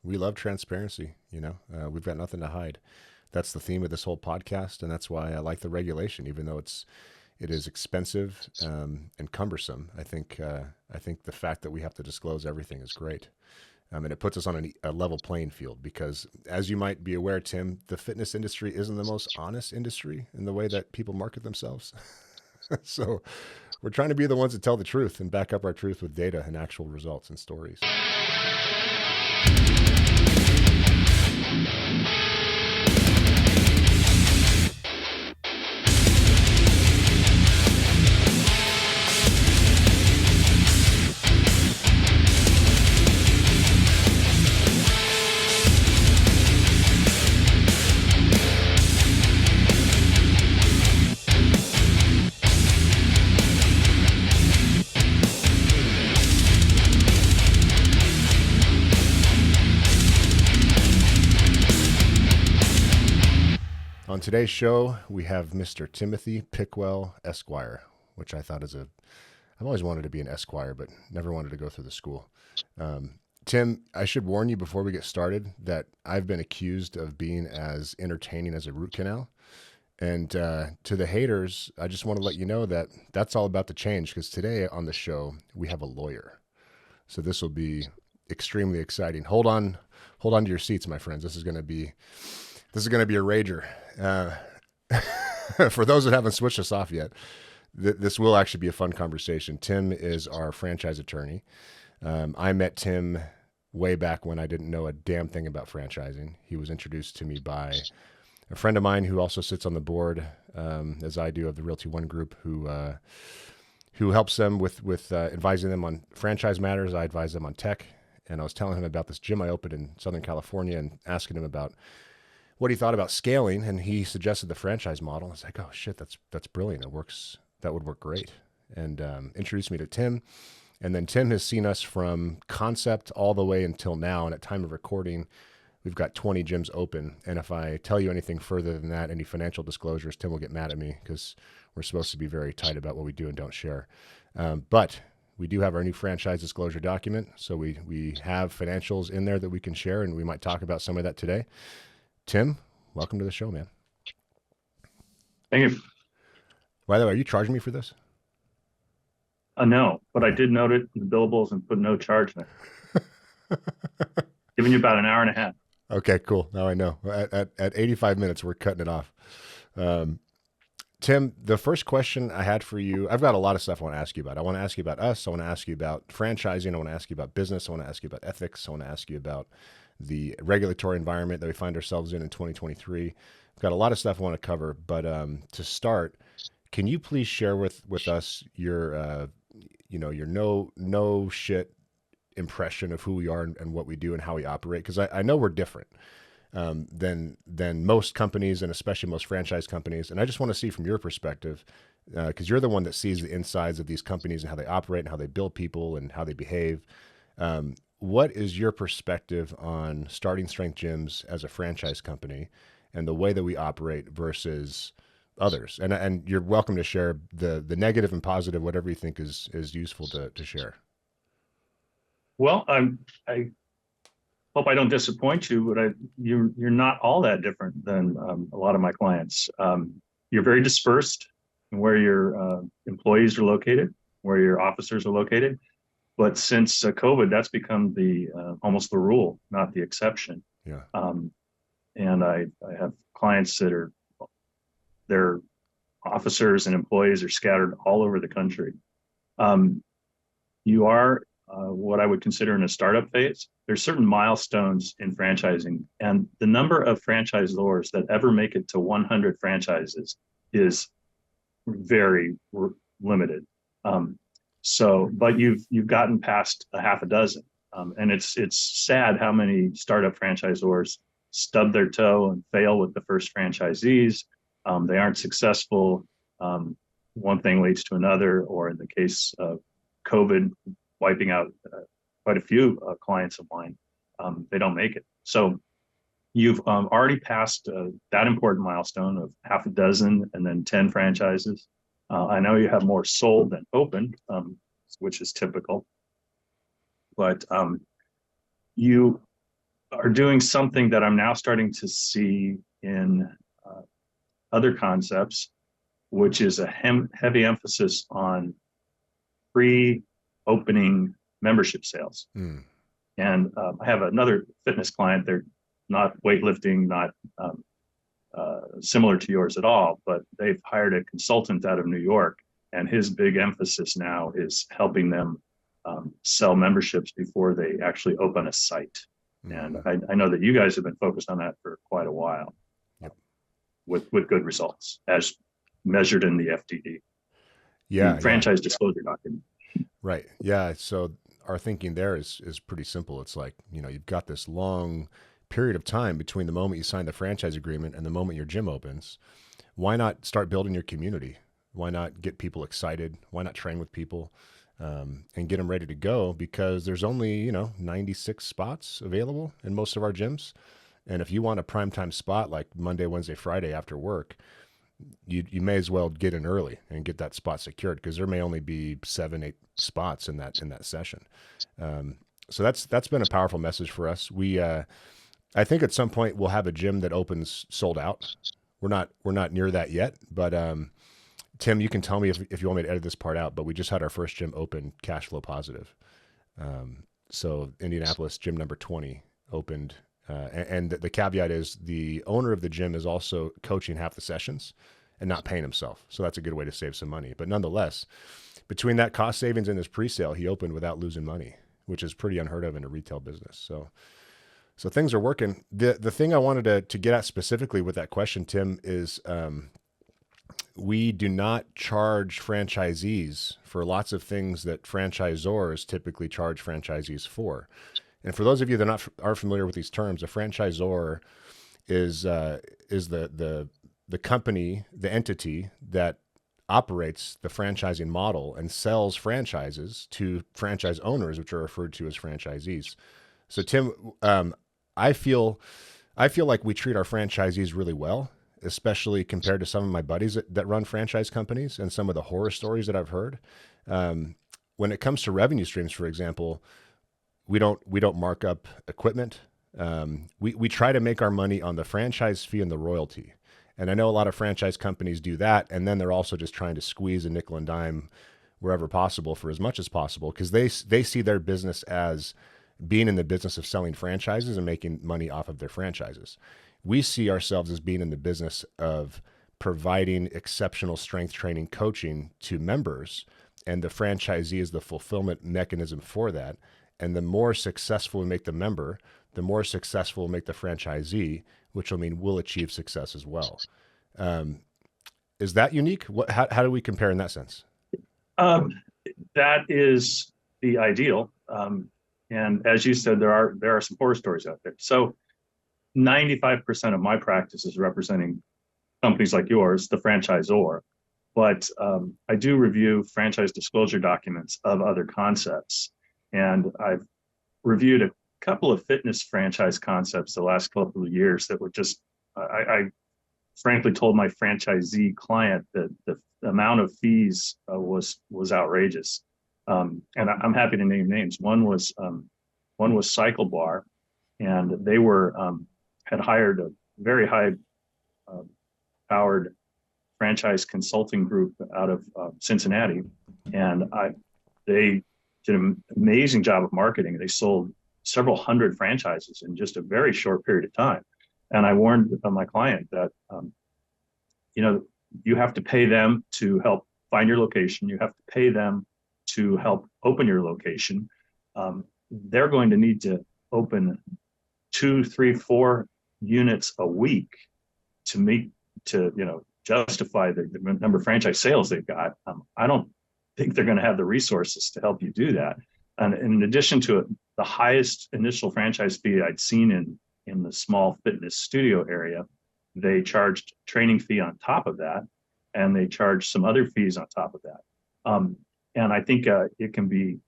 We love transparency. We've got nothing to hide. That's the theme of this whole podcast, and that's why I like the regulation, even though it is expensive and cumbersome. I think the fact that we have to disclose everything is great. And it puts us on a level playing field because, as you might be aware, Tim, the fitness industry isn't the most honest industry in the way that people market themselves. So we're trying to be the ones that tell the truth and back up our truth with data and actual results and stories. On today's show, we have Mr. Timothy Pickwell, Esquire, which I thought I've always wanted to be an Esquire, but never wanted to go through the school. Tim, I should warn you before we get started that I've been accused of being as entertaining as a root canal. And to the haters, I just want to let you know that that's all about to change because today on the show, we have a lawyer. So this will be extremely exciting. Hold on to your seats, my friends. This is going to be a rager. For those that haven't switched us off yet, this will actually be a fun conversation. Tim is our franchise attorney. I met Tim way back when I didn't know a damn thing about franchising. He was introduced to me by a friend of mine who also sits on the board, as I do, of the Realty One Group, who helps them with advising them on franchise matters. I advise them on tech. And I was telling him about this gym I opened in Southern California and asking him about what he thought about scaling, and he suggested the franchise model. I was like, oh shit, that's brilliant. It works. That would work great. And introduced me to Tim. And then Tim has seen us from concept all the way until now. And at time of recording, we've got 20 gyms open. And if I tell you anything further than that, any financial disclosures, Tim will get mad at me because we're supposed to be very tight about what we do and don't share. But we do have our new franchise disclosure document. So we have financials in there that we can share, and we might talk about some of that today. Tim, welcome to the show, man. Thank you. By the way, are you charging me for this? No, but I did note it in the billables and put no charge in it. Giving you about an hour and a half. Okay, cool. Now I know. At 85 minutes, we're cutting it off. Tim, the first question I had for you, I've got a lot of stuff I want to ask you about. I want to ask you about us. I want to ask you about franchising. I want to ask you about business. I want to ask you about ethics. I want to ask you about the regulatory environment that we find ourselves in 2023. We've got a lot of stuff I want to cover, but to start, can you please share with us your your no shit impression of who we are and what we do and how we operate? Because I know we're different than most companies, and especially most franchise companies. And I just want to see from your perspective, because you're the one that sees the insides of these companies and how they operate and how they build people and how they behave. What is your perspective on starting strength gyms as a franchise company and the way that we operate versus others? And you're welcome to share the negative and positive, whatever you think is useful to share. Well, I hope I don't disappoint you, but you're not all that different than a lot of my clients. You're very dispersed in where your employees are located, where your officers are located. But since COVID, that's become almost the rule, not the exception. Yeah. And I have clients that their officers and employees are scattered all over the country. You are what I would consider in a startup phase. There's certain milestones in franchising, and the number of franchisors that ever make it to 100 franchises is very limited. But you've gotten past a half a dozen, and it's sad how many startup franchisors stub their toe and fail with the first franchisees. They aren't successful. One thing leads to another, or in the case of COVID, wiping out quite a few clients of mine, they don't make it. So you've already passed that important milestone of half a dozen and then 10 franchises. I know you have more sold than opened, which is typical, but you are doing something that I'm now starting to see in other concepts, which is a heavy emphasis on pre-opening membership sales. Mm. And I have another fitness client. They're not weightlifting, not similar to yours at all, but they've hired a consultant out of New York, and his big emphasis now is helping them sell memberships before they actually open a site. And I know that you guys have been focused on that for quite a while. Yep. With good results as measured in the FDD. Yeah. Franchise disclosure document. Right. Yeah. So our thinking there is pretty simple. It's like, you've got this long period of time between the moment you sign the franchise agreement and the moment your gym opens. Why not start building your community? Why not get people excited? Why not train with people and get them ready to go? Because there's only, 96 spots available in most of our gyms. And if you want a primetime spot like Monday, Wednesday, Friday after work, you may as well get in early and get that spot secured, because there may only be 7-8 spots in that session. So that's been a powerful message for us. I think at some point we'll have a gym that opens sold out. We're not near that yet, but Tim, you can tell me if you want me to edit this part out, but we just had our first gym open cash flow positive. So Indianapolis gym number 20 opened. And the caveat is the owner of the gym is also coaching half the sessions and not paying himself. So that's a good way to save some money. But nonetheless, between that cost savings and his pre-sale, he opened without losing money, which is pretty unheard of in a retail business. So things are working. The thing I wanted to get at specifically with that question, Tim, is we do not charge franchisees for lots of things that franchisors typically charge franchisees for. And for those of you that are familiar with these terms, a franchisor is the company, the entity that operates the franchising model and sells franchises to franchise owners, which are referred to as franchisees. So Tim, I feel like we treat our franchisees really well, especially compared to some of my buddies that run franchise companies and some of the horror stories that I've heard. When it comes to revenue streams, for example, we don't mark up equipment. We try to make our money on the franchise fee and the royalty. And I know a lot of franchise companies do that, and then they're also just trying to squeeze a nickel and dime wherever possible for as much as possible, because they see their business as being in the business of selling franchises and making money off of their franchises. We see ourselves as being in the business of providing exceptional strength training coaching to members, and the franchisee is the fulfillment mechanism for that. And the more successful we make the member, the more successful we'll make the franchisee, which will mean we'll achieve success as well. Is that unique? How do we compare in that sense? That is the ideal. And as you said, there are some horror stories out there. So 95% of my practice is representing companies like yours, the franchisor. But I do review franchise disclosure documents of other concepts. And I've reviewed a couple of fitness franchise concepts the last couple of years that were just, I frankly told my franchisee client that the amount of fees was outrageous. And I'm happy to name names. One was Cycle Bar, and they had hired a very high powered franchise consulting group out of Cincinnati, and they did an amazing job of marketing. They sold several hundred franchises in just a very short period of time. And I warned my client that, you have to pay them to help find your location. You have to pay them to help open your location. They're going to need to open 2, 3, 4 units a week to justify the number of franchise sales they've got. I don't think they're going to have the resources to help you do that. And in addition to it, the highest initial franchise fee I'd seen in the small fitness studio area, they charged training fee on top of that, and they charged some other fees on top of that. And I think it can be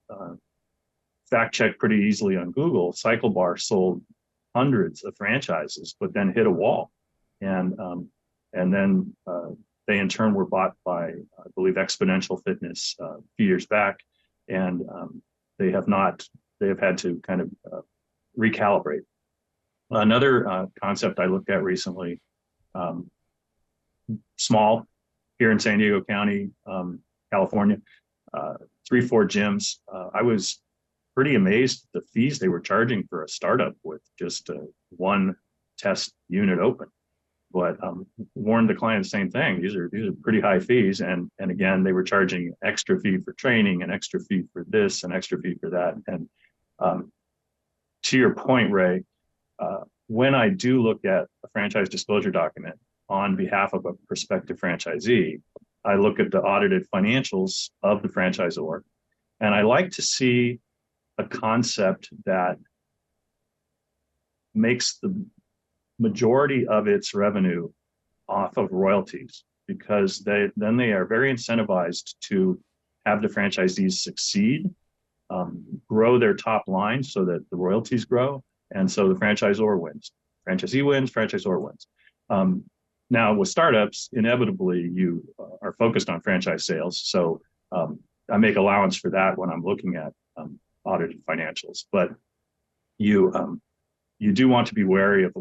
fact checked pretty easily on Google. Cycle Bar sold hundreds of franchises, but then hit a wall, and then they in turn were bought by, I believe, Exponential Fitness a few years back, and they have had to kind of recalibrate. Another concept I looked at recently, um, small, here in San Diego County, California, 3, 4 gyms. I was pretty amazed at the fees they were charging for a startup with just one test unit open. But warned the client the same thing. These are pretty high fees, and again, they were charging extra fee for training, an extra fee for this, an extra fee for that. And um, to your point, Ray, when I do look at a franchise disclosure document on behalf of a prospective franchisee, I look at the audited financials of the franchisor, and I like to see a concept that makes the majority of its revenue off of royalties, because they are very incentivized to have the franchisees succeed, grow their top line so that the royalties grow, and so the franchisor wins. Franchisee wins, franchisor wins. Now with startups, inevitably you are focused on franchise sales, so I make allowance for that when I'm looking at audited financials. But you do want to be wary of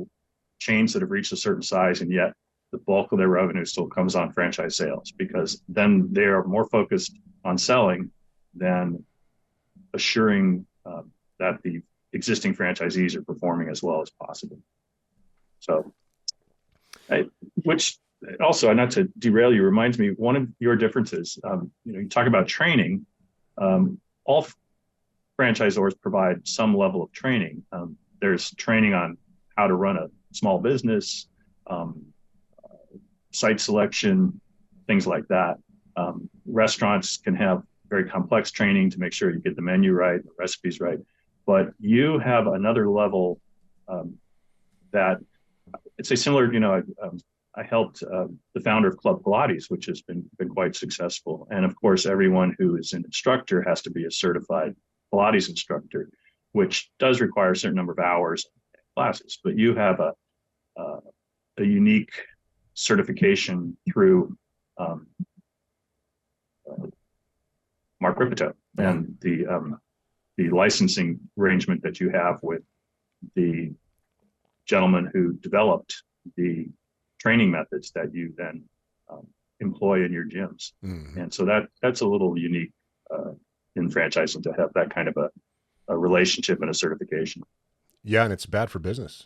chains that have reached a certain size, and yet the bulk of their revenue still comes on franchise sales, because then they are more focused on selling than assuring that the existing franchisees are performing as well as possible. So, which also, not to derail you, reminds me, one of your differences, you talk about training. All franchisors provide some level of training. There's training on how to run a small business, site selection, things like that. Restaurants can have very complex training to make sure you get the menu right, the recipes right. But you have another level that it's a similar, I helped the founder of Club Pilates, which has been quite successful. And of course, everyone who is an instructor has to be a certified Pilates instructor, which does require a certain number of hours classes. But you have a unique certification through Mark Ripito, and the licensing arrangement that you have with the gentleman who developed the training methods that you then employ in your gyms. Mm-hmm. And so that's a little unique in franchising, to have that kind of a relationship and a certification. Yeah, and it's bad for business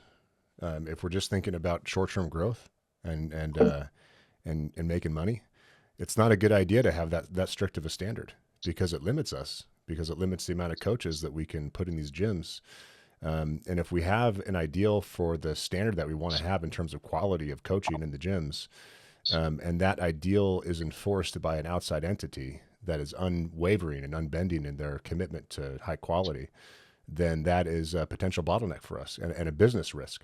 if we're just thinking about short-term growth and making money. It's not a good idea to have that strict of a standard, because it limits us, because it limits the amount of coaches that we can put in these gyms. And if we have an ideal for the standard that we want to have in terms of quality of coaching in the gyms, and that ideal is enforced by an outside entity that is unwavering and unbending in their commitment to high quality, then that is a potential bottleneck for us, and a business risk.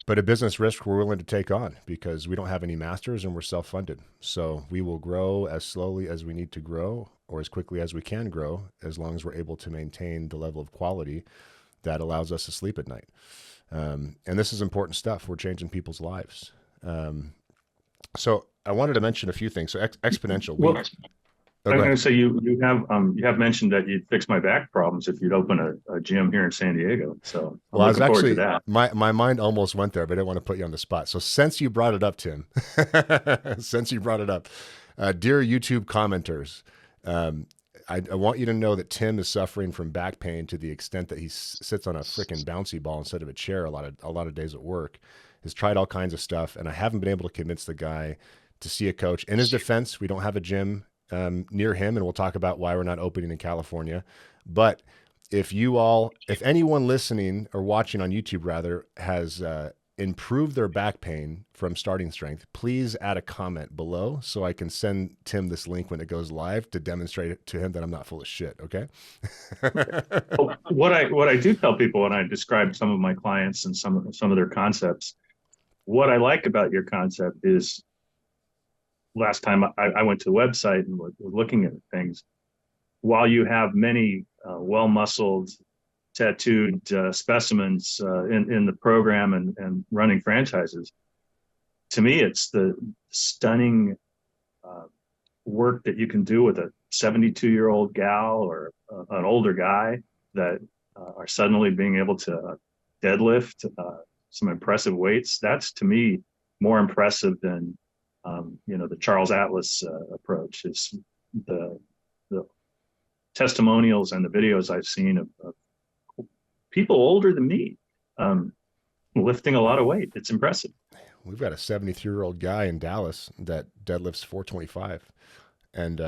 But a business risk we're willing to take on, because we don't have any masters and we're self-funded. So we will grow as slowly as we need to grow, or as quickly as we can grow, as long as we're able to maintain the level of quality that allows us to sleep at night. And this is important stuff. We're changing people's lives. So I wanted to mention a few things. So exponential. I'm going to say you have mentioned that you'd fix my back problems if you'd open a gym here in San Diego. So I was actually, my mind almost went there, but I didn't want to put you on the spot. So since you brought it up, Tim, dear YouTube commenters, I want you to know that Tim is suffering from back pain to the extent that he sits on a freaking bouncy ball instead of a chair a lot of days at work. Has tried all kinds of stuff, and I haven't been able to convince the guy to see a coach. In his defense, we don't have a gym near him, and we'll talk about why we're not opening in California. But if anyone listening or watching on YouTube rather has improved their back pain from starting strength, please add a comment below so I can send Tim this link when it goes live to demonstrate it to him that I'm not full of shit. Okay. What I do tell people when I describe some of my clients and some of their concepts, what I like about your concept is, last time I went to the website and was looking at things, while you have many well-muscled, tattooed specimens in the program and running franchises, to me, it's the stunning work that you can do with a 72-year-old gal or an older guy that are suddenly being able to deadlift some impressive weights. That's to me more impressive than the Charles Atlas approach. Is the testimonials and the videos I've seen of people older than me lifting a lot of weight. It's impressive. We've got a 73-year-old guy in Dallas that deadlifts 425, and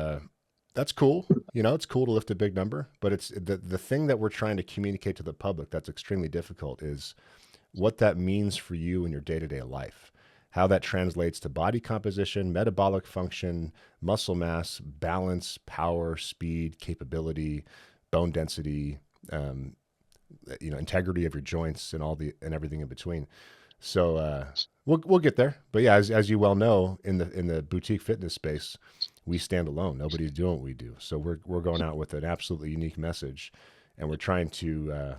that's cool. It's cool to lift a big number, but it's the thing that we're trying to communicate to the public that's extremely difficult is what that means for you in your day-to-day life, how that translates to body composition, metabolic function, muscle mass, balance, power, speed, capability, bone density, integrity of your joints and everything in between. So we'll get there. But yeah, as you well know, in the boutique fitness space, we stand alone. Nobody's doing what we do. So we're going out with an absolutely unique message, and we're trying to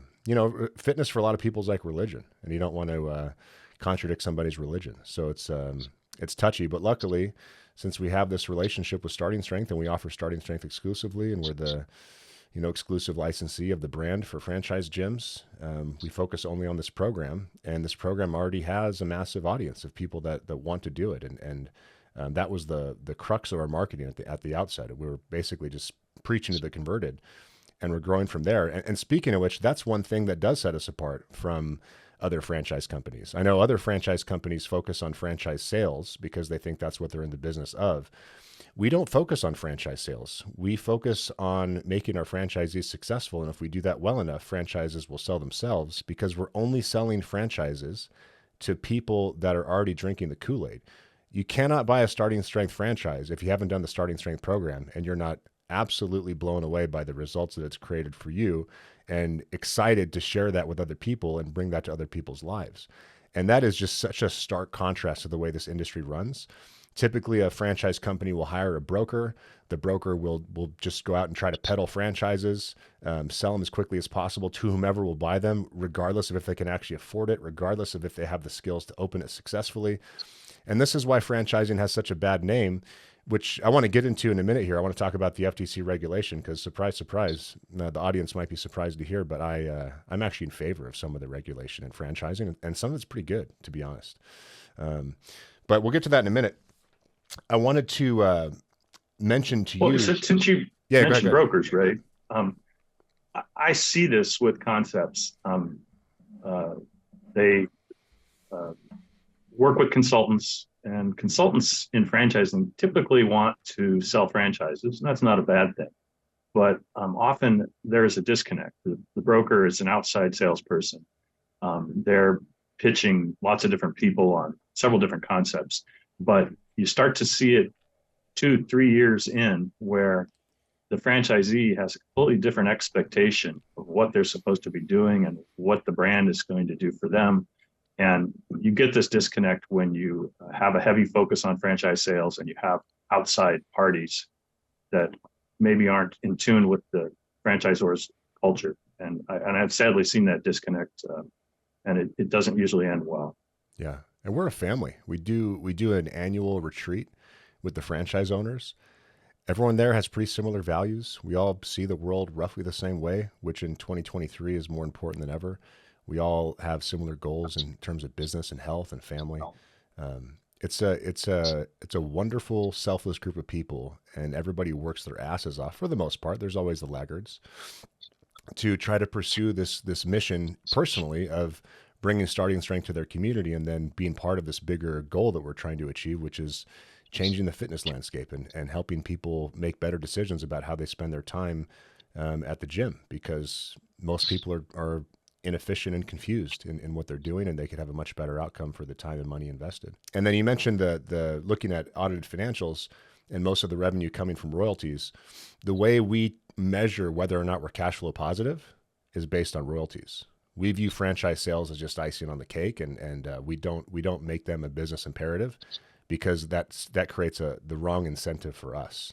fitness for a lot of people is like religion, and you don't want to contradict somebody's religion. So it's touchy, but luckily, since we have this relationship with Starting Strength and we offer Starting Strength exclusively, and we're the exclusive licensee of the brand for franchise gyms, we focus only on this program, and this program already has a massive audience of people that want to do it. And that was the crux of our marketing at the outset. We were basically just preaching to the converted, and we're growing from there. And speaking of which, that's one thing that does set us apart from other franchise companies. I know other franchise companies focus on franchise sales because they think that's what they're in the business of. We don't focus on franchise sales. We focus on making our franchisees successful. And if we do that well enough, franchises will sell themselves, because we're only selling franchises to people that are already drinking the Kool-Aid. You cannot buy a Starting Strength franchise if you haven't done the Starting Strength program and you're not absolutely blown away by the results that it's created for you and excited to share that with other people and bring that to other people's lives. And that is just such a stark contrast to the way this industry runs. Typically, a franchise company will hire a broker. The broker will just go out and try to peddle franchises, sell them as quickly as possible to whomever will buy them, regardless of if they can actually afford it, regardless of if they have the skills to open it successfully. And this is why franchising has such a bad name, which I want to get into in a minute here. I want to talk about the FTC regulation because, surprise, surprise, the audience might be surprised to hear, but I'm actually in favor of some of the regulation in franchising, and some of it's pretty good, to be honest. But we'll get to that in a minute. I wanted to mention to you. Since you mentioned brokers, right? I see this with concepts. They work with consultants, and consultants in franchising typically want to sell franchises. And that's not a bad thing, but often there is a disconnect. The broker is an outside salesperson. They're pitching lots of different people on several different concepts, but you start to see it 2-3 years in where the franchisee has a completely different expectation of what they're supposed to be doing and what the brand is going to do for them. And you get this disconnect when you have a heavy focus on franchise sales and you have outside parties that maybe aren't in tune with the franchisor's culture. And I've sadly seen that disconnect, and it doesn't usually end well. Yeah. And we're a family. We do an annual retreat with the franchise owners. Everyone there has pretty similar values. We all see the world roughly the same way, which in 2023 is more important than ever. We all have similar goals in terms of business and health and family. It's a wonderful, selfless group of people, and everybody works their asses off for the most part. There's always the laggards to try to pursue this mission personally of bringing Starting Strength to their community, and then being part of this bigger goal that we're trying to achieve, which is changing the fitness landscape and helping people make better decisions about how they spend their time at the gym, because most people are inefficient and confused in what they're doing, and they could have a much better outcome for the time and money invested. And then you mentioned the looking at audited financials and most of the revenue coming from royalties. The way we measure whether or not we're cash flow positive is based on royalties. We view franchise sales as just icing on the cake, and we don't make them a business imperative, because that creates the wrong incentive for us.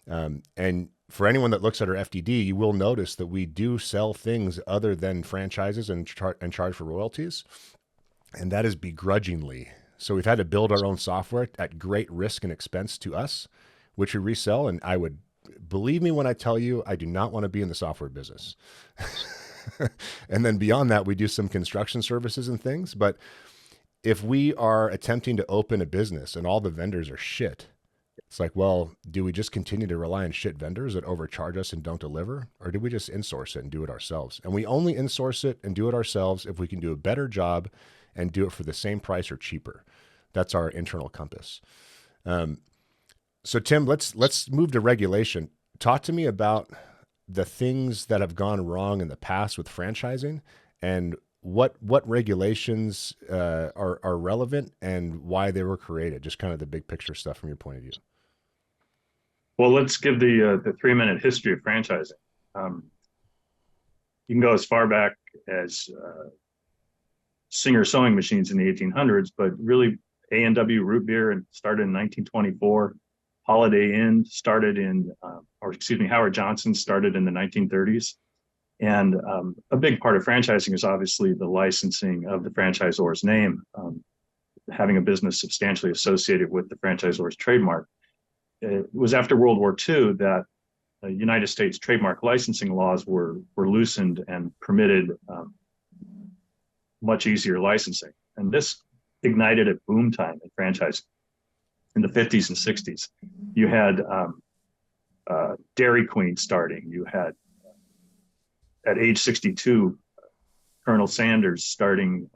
And for anyone that looks at our FDD, you will notice that we do sell things other than franchises and charge for royalties, and that is begrudgingly. So we've had to build our own software at great risk and expense to us, which we resell. And I would believe me when I tell you, I do not want to be in the software business. And then beyond that, we do some construction services and things. But if we are attempting to open a business and all the vendors are shit, it's like, well, do we just continue to rely on shit vendors that overcharge us and don't deliver? Or do we just insource it and do it ourselves? And we only insource it and do it ourselves if we can do a better job and do it for the same price or cheaper. That's our internal compass. So Tim, let's move to regulation. Talk to me about the things that have gone wrong in the past with franchising, and what regulations are relevant and why they were created. Just kind of the big picture stuff from your point of view. Well, let's give the 3-minute history of franchising. You can go as far back as Singer sewing machines in the 1800s, but really A&W root beer started in 1924. Holiday Inn started Howard Johnson started in the 1930s. And a big part of franchising is obviously the licensing of the franchisor's name, having a business substantially associated with the franchisor's trademark. It was after World War II that the United States trademark licensing laws were loosened and permitted much easier licensing. And this ignited a boom time in franchising. In the 50s and 60s, you had Dairy Queen starting. You had, at age 62, Colonel Sanders starting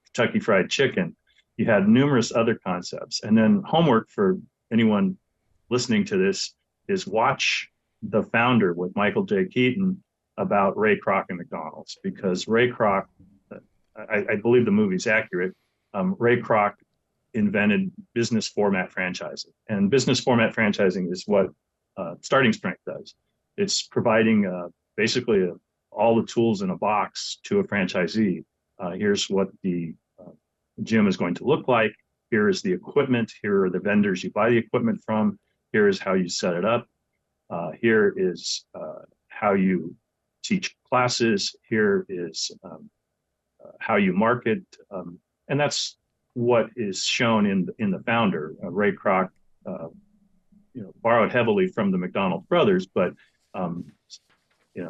Kentucky Fried Chicken. You had numerous other concepts. And then homework for anyone listening to this is watch The Founder with Michael J. Keaton about Ray Kroc and McDonald's, because Ray Kroc, I believe the movie's accurate, Ray Kroc invented business format franchising. And business format franchising is what Starting Strength does. It's providing basically all the tools in a box to a franchisee. Here's what the gym is going to look like. Here is the equipment. Here are the vendors you buy the equipment from. Here is how you set it up. Here is how you teach classes. Here is how you market. And that's what is shown in The Founder. Ray Kroc, borrowed heavily from the McDonald brothers, but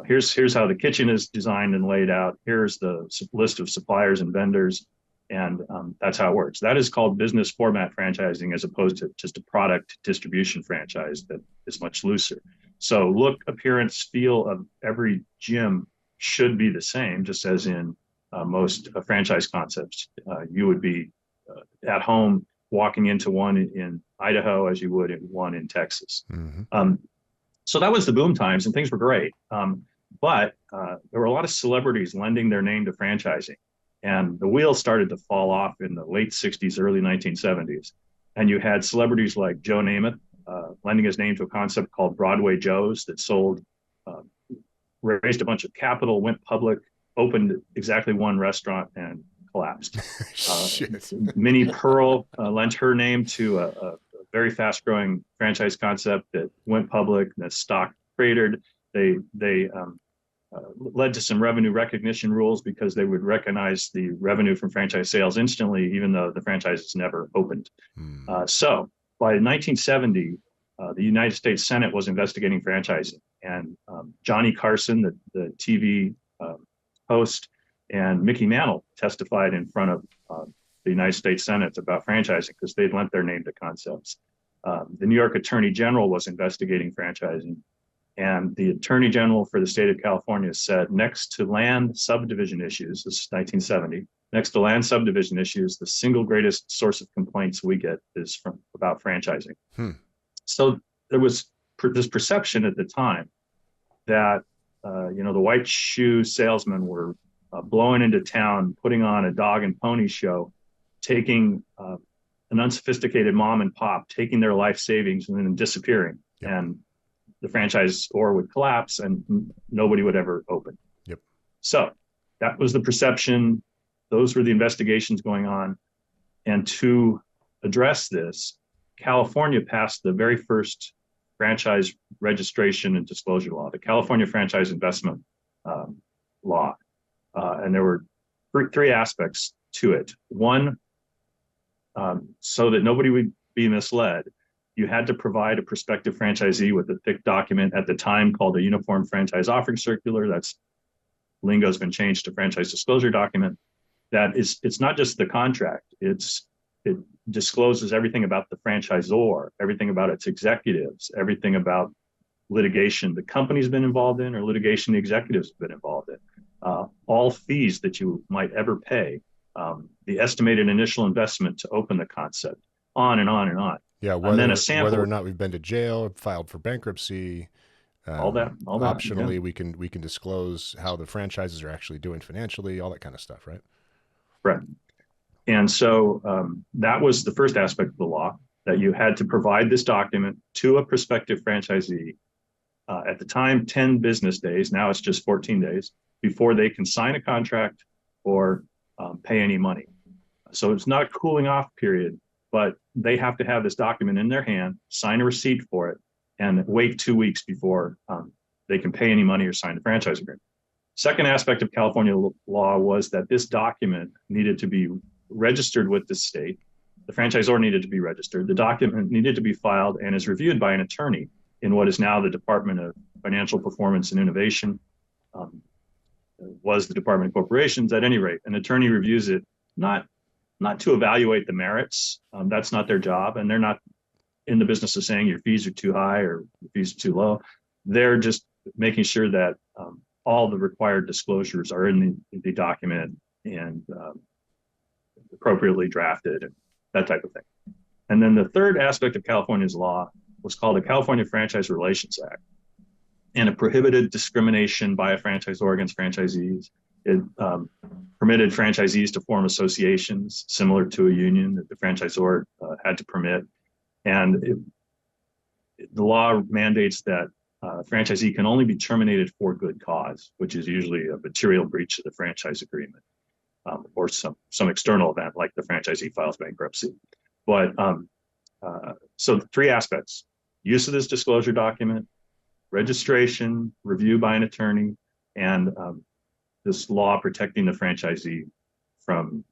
here's how the kitchen is designed and laid out. Here's the list of suppliers and vendors, and that's how it works. That is called business format franchising, as opposed to just a product distribution franchise that is much looser. So look, appearance, feel of every gym should be the same, just as in most franchise concepts. You would be at home walking into one in Idaho as you would in one in Texas. Mm-hmm. So that was the boom times, and things were great. But there were a lot of celebrities lending their name to franchising, and the wheels started to fall off in the late 60s, early 1970s. And you had celebrities like Joe Namath lending his name to a concept called Broadway Joe's that sold, raised a bunch of capital, went public, opened exactly one restaurant, and collapsed. Minnie Pearl lent her name to a very fast-growing franchise concept that went public, and that stock cratered. They led to some revenue recognition rules because they would recognize the revenue from franchise sales instantly, even though the franchises never opened. So by 1970, the United States Senate was investigating franchising, and Johnny Carson, the TV host, and Mickey Mantle testified in front of the United States Senate about franchising because they'd lent their name to concepts. The New York Attorney General was investigating franchising, and the Attorney General for the state of California said, next to land subdivision issues, this is 1970, next to land subdivision issues, the single greatest source of complaints we get is about franchising. So there was this perception at the time that the white shoe salesmen were blowing into town, putting on a dog and pony show, taking an unsophisticated mom and pop, taking their life savings and then disappearing. Yep. And the franchisor would collapse and nobody would ever open. Yep. So that was the perception. Those were the investigations going on. And to address this, California passed the very first franchise registration and disclosure law, the California Franchise Investment Law. And there were three aspects to it. One, so that nobody would be misled, you had to provide a prospective franchisee with a thick document at the time called a Uniform Franchise Offering Circular. That's lingo's been changed to franchise disclosure document. It's not just the contract. It discloses everything about the franchisor, everything about its executives, everything about litigation the company's been involved in or litigation the executives have been involved in, all fees that you might ever pay, the estimated initial investment to open the concept, on and on and on. Yeah, and then a sample, whether or not we've been to jail, filed for bankruptcy, all that. Optionally, Yeah. we can disclose how the franchises are actually doing financially, all that kind of stuff, right? Right. And so that was the first aspect of the law, that you had to provide this document to a prospective franchisee at the time 10 business days. Now it's just 14 days before they can sign a contract or pay any money. So it's not a cooling off period, but they have to have this document in their hand, sign a receipt for it, and wait 2 weeks before they can pay any money or sign the franchise agreement. Second aspect of California law was that this document needed to be registered with the state. The franchisor needed to be registered. The document needed to be filed and is reviewed by an attorney in what is now the Department of Financial Performance and Innovation. Was the Department of Corporations. At any rate, an attorney reviews it, not to evaluate the merits. That's not their job, and they're not in the business of saying your fees are too high or your fees are too low. They're just making sure that all the required disclosures are in the document and appropriately drafted and that type of thing. And then the third aspect of California's law was called the California Franchise Relations Act, and it prohibited discrimination by a franchisor against franchisees. It permitted franchisees to form associations similar to a union that the franchisor had to permit. And the law mandates that a franchisee can only be terminated for good cause, which is usually a material breach of the franchise agreement or some external event like the franchisee files bankruptcy. But so the three aspects: use of this disclosure document, registration, review by an attorney, and this law protecting the franchisee from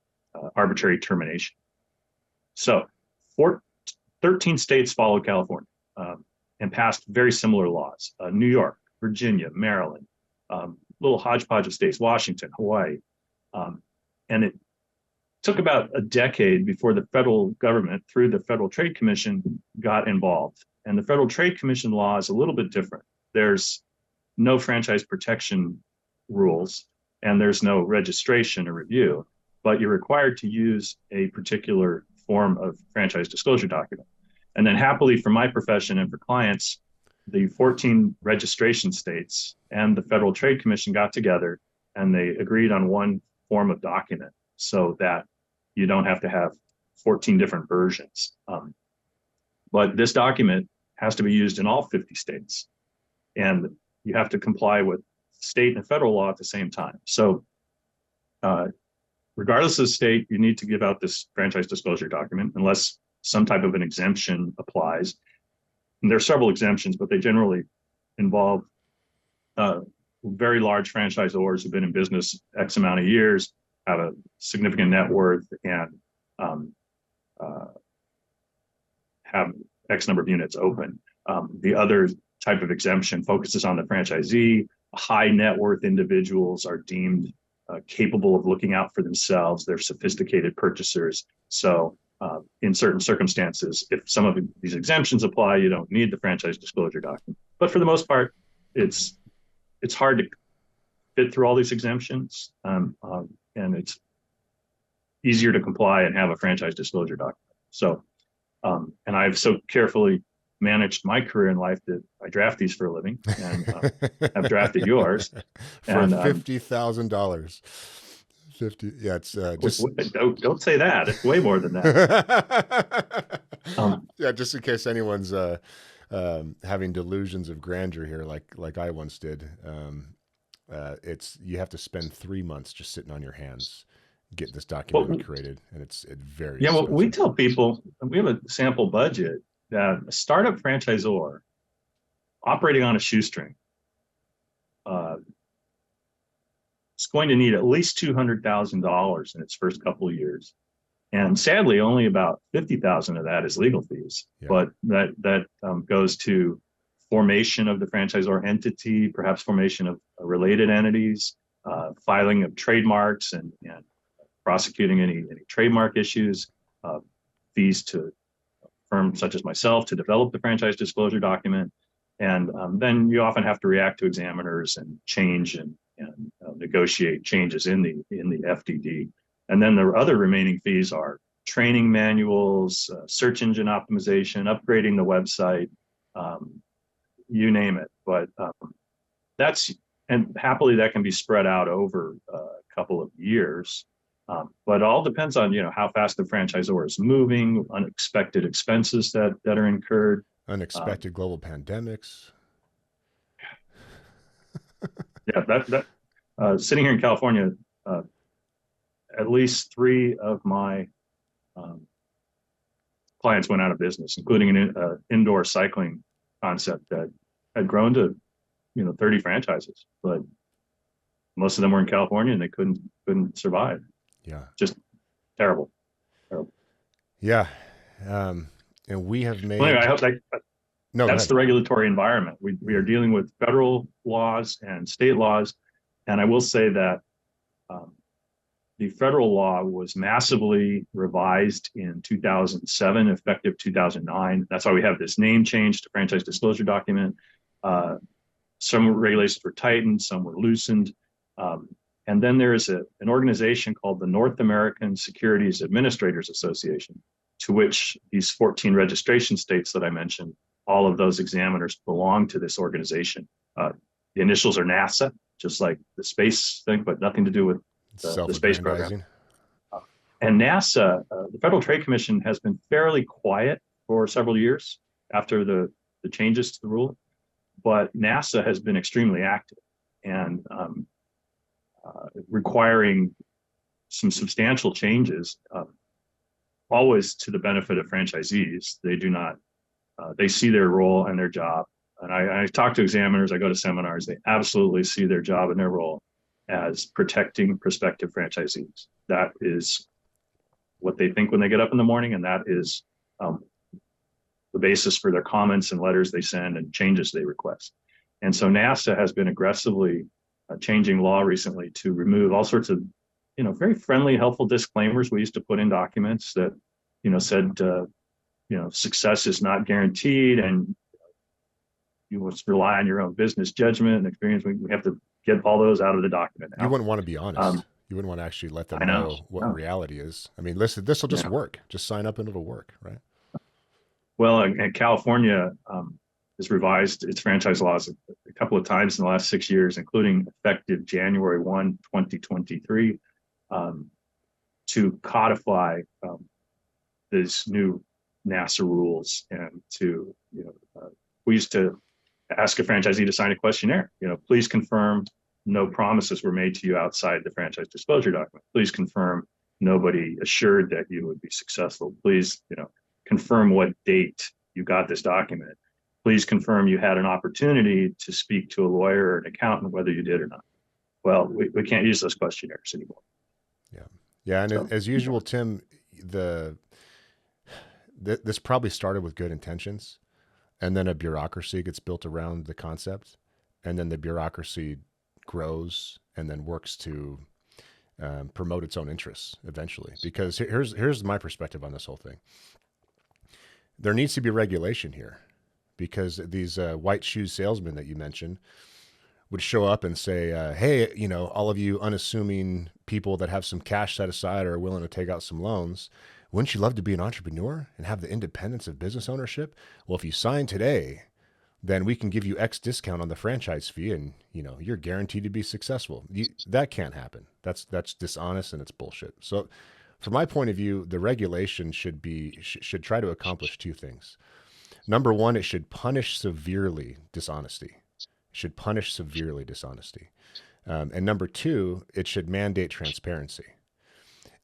arbitrary termination. So 13 states followed California and passed very similar laws. New York, Virginia, Maryland, little hodgepodge of states, Washington, Hawaii. And it took about a decade before the federal government, through the Federal Trade Commission, got involved. And the Federal Trade Commission law is a little bit different. There's no franchise protection rules, and there's no registration or review, but you're required to use a particular form of franchise disclosure document. And then happily for my profession and for clients, the 14 registration states and the Federal Trade Commission got together and they agreed on one form of document so that you don't have to have 14 different versions. But this document has to be used in all 50 states, and you have to comply with state and federal law at the same time. So regardless of the state, you need to give out this franchise disclosure document unless some type of an exemption applies. And there are several exemptions, but they generally involve very large franchisors who've been in business X amount of years, have a significant net worth, and have X number of units open. The other type of exemption focuses on the franchisee. High net worth individuals are deemed capable of looking out for themselves. They're sophisticated purchasers. So in certain circumstances, if some of these exemptions apply, you don't need the franchise disclosure document. But for the most part, it's hard to fit through all these exemptions, and it's easier to comply and have a franchise disclosure document. So, and I've so carefully managed my career in life that I draft these for a living, and have drafted yours for $50,000. 50, yeah, it's just don't say that. It's way more than that. Yeah, just in case anyone's having delusions of grandeur here, like I once did. It's you have to spend 3 months just sitting on your hands getting this document created, and it's very expensive. Well, we tell people, we have a sample budget that a startup franchisor operating on a shoestring is going to need at least $200,000 in its first couple of years. And sadly, only about $50,000 of that is legal fees. Yeah. But that goes to formation of the franchisor entity, perhaps formation of related entities, filing of trademarks and prosecuting any trademark issues, fees to firms such as myself to develop the franchise disclosure document. And then you often have to react to examiners and change and negotiate changes in the FDD. And then the other remaining fees are training manuals, search engine optimization, upgrading the website, you name it. But and happily that can be spread out over a couple of years. But it all depends on, how fast the franchisor is moving, unexpected expenses that are incurred. Unexpected global pandemics. Yeah, sitting here in California, at least 3 of my clients went out of business, including an indoor cycling concept that had grown to 30 franchises, but most of them were in California and they couldn't survive. Yeah, just terrible. Yeah, and we have made. Well, anyway, I hope that's the regulatory environment. We are dealing with federal laws and state laws, and I will say that the federal law was massively revised in 2007, effective 2009. That's why we have this name change to franchise disclosure document. Some regulations were tightened, some were loosened. And then there is an organization called the North American Securities Administrators Association, to which these 14 registration states that I mentioned, all of those examiners belong to this organization. The initials are NASA, just like the space thing, but nothing to do with the space program. And NASA, the Federal Trade Commission, has been fairly quiet for several years after the changes to the rule, but NASA has been extremely active and requiring some substantial changes, always to the benefit of franchisees. They do not, they see their role and their job. And I talk to examiners, I go to seminars, they absolutely see their job and their role as protecting prospective franchisees. That is what they think when they get up in the morning, and that is the basis for their comments and letters they send and changes they request. And so NASA has been aggressively changing law recently to remove all sorts of, very friendly, helpful disclaimers we used to put in documents that, said, success is not guaranteed and you must rely on your own business judgment and experience. We have to get all those out of the document now. You wouldn't want to be honest. You wouldn't want to actually let them know what reality is. I mean, listen, this will just work. Just sign up and it'll work, right? Well, and California has revised its franchise laws a couple of times in the last 6 years, including effective January 1, 2023, to codify these new NASA rules and to, we used to ask a franchisee to sign a questionnaire. Please confirm no promises were made to you outside the franchise disclosure document. Please confirm nobody assured that you would be successful. Please, confirm what date you got this document. Please confirm you had an opportunity to speak to a lawyer or an accountant, whether you did or not. Well, we can't use those questionnaires anymore. Yeah. And as usual, Tim, this probably started with good intentions, and then a bureaucracy gets built around the concept, and then the bureaucracy grows and then works to promote its own interests eventually. Because here's my perspective on this whole thing. There needs to be regulation here, because these white shoe salesmen that you mentioned would show up and say, hey, all of you unassuming people that have some cash set aside or are willing to take out some loans, wouldn't you love to be an entrepreneur and have the independence of business ownership? Well, if you sign today, then we can give you X discount on the franchise fee, and you're guaranteed to be successful. That can't happen. That's dishonest and it's bullshit. So from my point of view, the regulation should try to accomplish 2 things. Number one, it should punish severely dishonesty. And number 2, it should mandate transparency.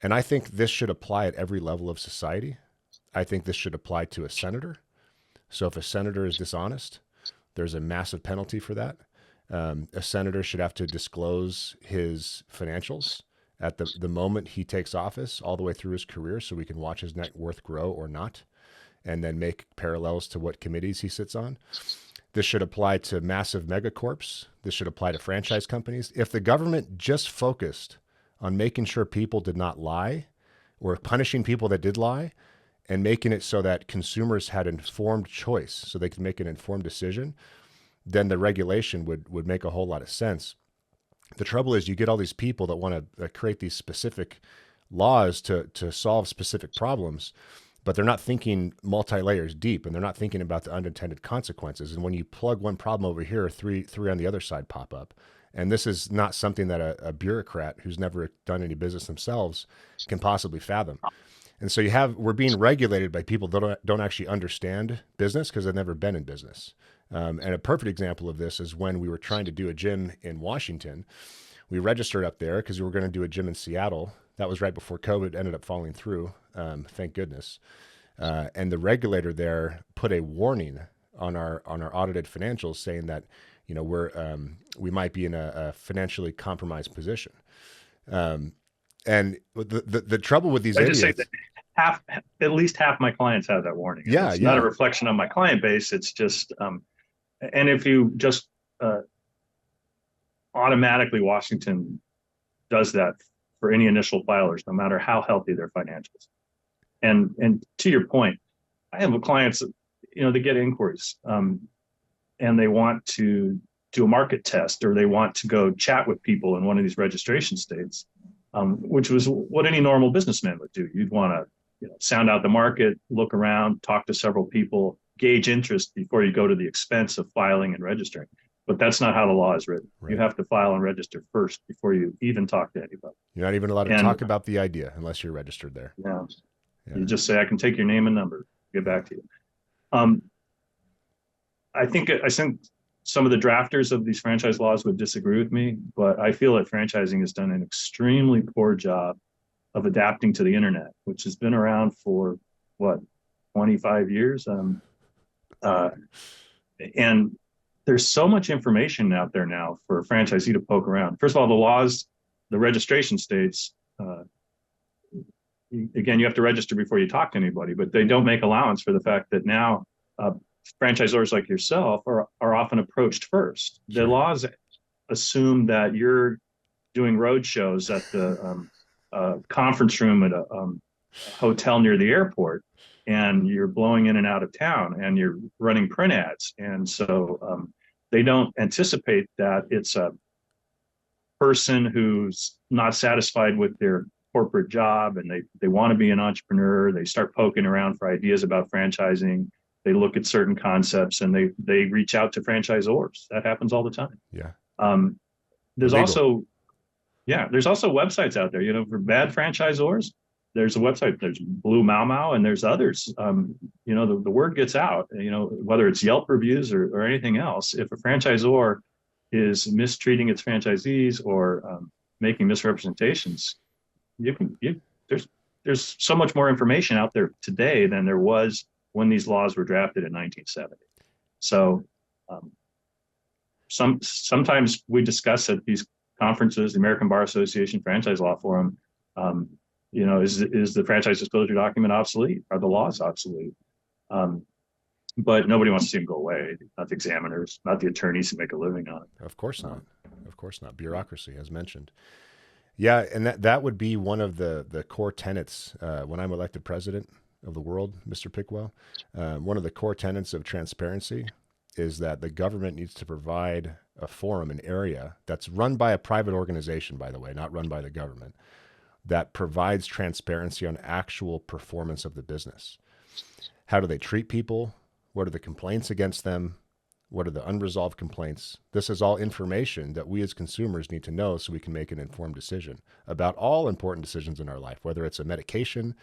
And I think this should apply at every level of society. I think this should apply to a senator. So if a senator is dishonest, there's a massive penalty for that. A senator should have to disclose his financials at the moment he takes office all the way through his career, so we can watch his net worth grow or not, and then make parallels to what committees he sits on. This should apply to massive megacorps. This should apply to franchise companies. If the government just focused on making sure people did not lie or punishing people that did lie and making it so that consumers had informed choice so they could make an informed decision, then the regulation would make a whole lot of sense. The trouble is you get all these people that want to create these specific laws to solve specific problems, but they're not thinking multi-layers deep, and they're not thinking about the unintended consequences. And when you plug one problem over here, three on the other side pop up. And this is not something that a bureaucrat who's never done any business themselves can possibly fathom. And so we're being regulated by people that don't actually understand business because they've never been in business. And a perfect example of this is when we were trying to do a gym in Washington. We registered up there because we were going to do a gym in Seattle. That was right before COVID ended up falling through. Thank goodness. And the regulator there put a warning on our audited financials saying that, we might be in a financially compromised position. And the trouble with these idiots, just say that at least half my clients have that warning. Yeah, it's not a reflection on my client base. It's just, and if you just automatically, Washington does that for any initial filers, no matter how healthy their financials. And to your point, I have clients, they get inquiries, and they want to do a market test, or they want to go chat with people in one of these registration states, which was what any normal businessman would do. You'd want to sound out the market, look around, talk to several people, gauge interest before you go to the expense of filing and registering. But that's not how the law is written. Right. You have to file and register first before you even talk to anybody. You're not even allowed to talk about the idea unless you're registered there. Yeah. You just say, I can take your name and number, get back to you. I think some of the drafters of these franchise laws would disagree with me, but I feel that franchising has done an extremely poor job of adapting to the internet, which has been around for 25 years. And there's so much information out there now for a franchisee to poke around. First of all, the laws, the registration states, again, you have to register before you talk to anybody, but they don't make allowance for the fact that now franchisors like yourself are often approached first. The laws assume that you're doing road shows at the conference room at a hotel near the airport, and you're blowing in and out of town, and you're running print ads. And so they don't anticipate that it's a person who's not satisfied with their corporate job, and they want to be an entrepreneur. They start poking around for ideas about franchising. They look at certain concepts, and they reach out to franchisors. That happens all the time. Yeah. There's also websites out there, for bad franchisors. There's a website, there's Blue Mau Mau, and there's others. The word gets out, whether it's Yelp reviews or anything else. If a franchisor is mistreating its franchisees or making misrepresentations, there's so much more information out there today than there was when these laws were drafted in 1970. So sometimes we discuss at these conferences, the American Bar Association Franchise Law Forum, is the franchise disclosure document obsolete? Are the laws obsolete? But nobody wants to see them go away. Not the examiners, not the attorneys who make a living on it. Of course not. Of course not. Bureaucracy, as mentioned. Yeah, and that would be one of the core tenets when I'm elected president of the world, Mr. Pickwell. One of the core tenets of transparency is that the government needs to provide a forum, an area that's run by a private organization, by the way, not run by the government, that provides transparency on actual performance of the business. How do they treat people? What are the complaints against them? What are the unresolved complaints? This is all information that we as consumers need to know so we can make an informed decision about all important decisions in our life, whether it's a medication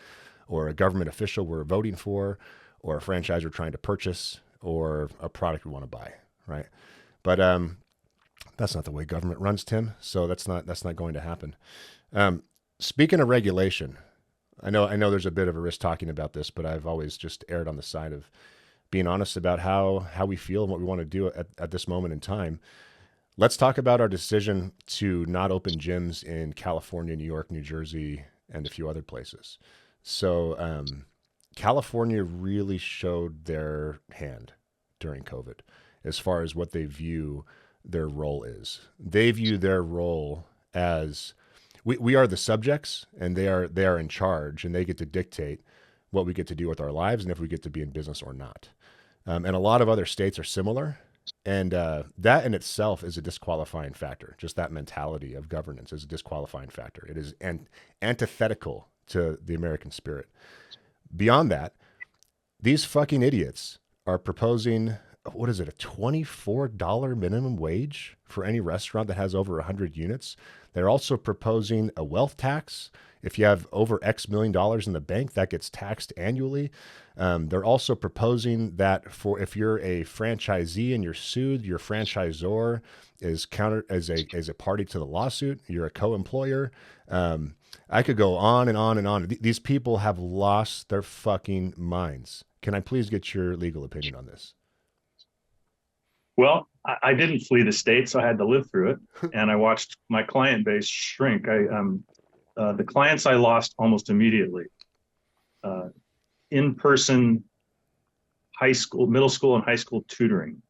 or a government official we're voting for, or a franchise we're trying to purchase, or a product we want to buy, right? But that's not the way government runs, Tim. So that's not going to happen. Speaking of regulation, I know there's a bit of a risk talking about this, but I've always just erred on the side of being honest about how we feel and what we want to do at this moment in time. Let's talk about our decision to not open gyms in California, New York, New Jersey, and a few other places. So California really showed their hand during COVID. as far as what they view their role is. They view their role as we are the subjects, and they are in charge, and they get to dictate what we get to do with our lives and if we get to be in business or not. And a lot of other states are similar. And that in itself is a disqualifying factor. Just that mentality of governance is a disqualifying factor. It is antithetical to the American spirit. Beyond that, these fucking idiots are proposing, what is it, a $24 minimum wage for any restaurant that has over 100 units. They're also proposing a wealth tax. If you have over X million dollars in the bank, that gets taxed annually. They're also proposing that for if you're a franchisee and you're sued, your franchisor is counted as a party to the lawsuit. You're a co-employer. I could go on and on and on. These people have lost their fucking minds. Can I please get your legal opinion on this? Well, I didn't flee the state, so I had to live through it, and I watched my client base shrink. The clients I lost almost immediately. In-person high school, middle school, and high school tutoring.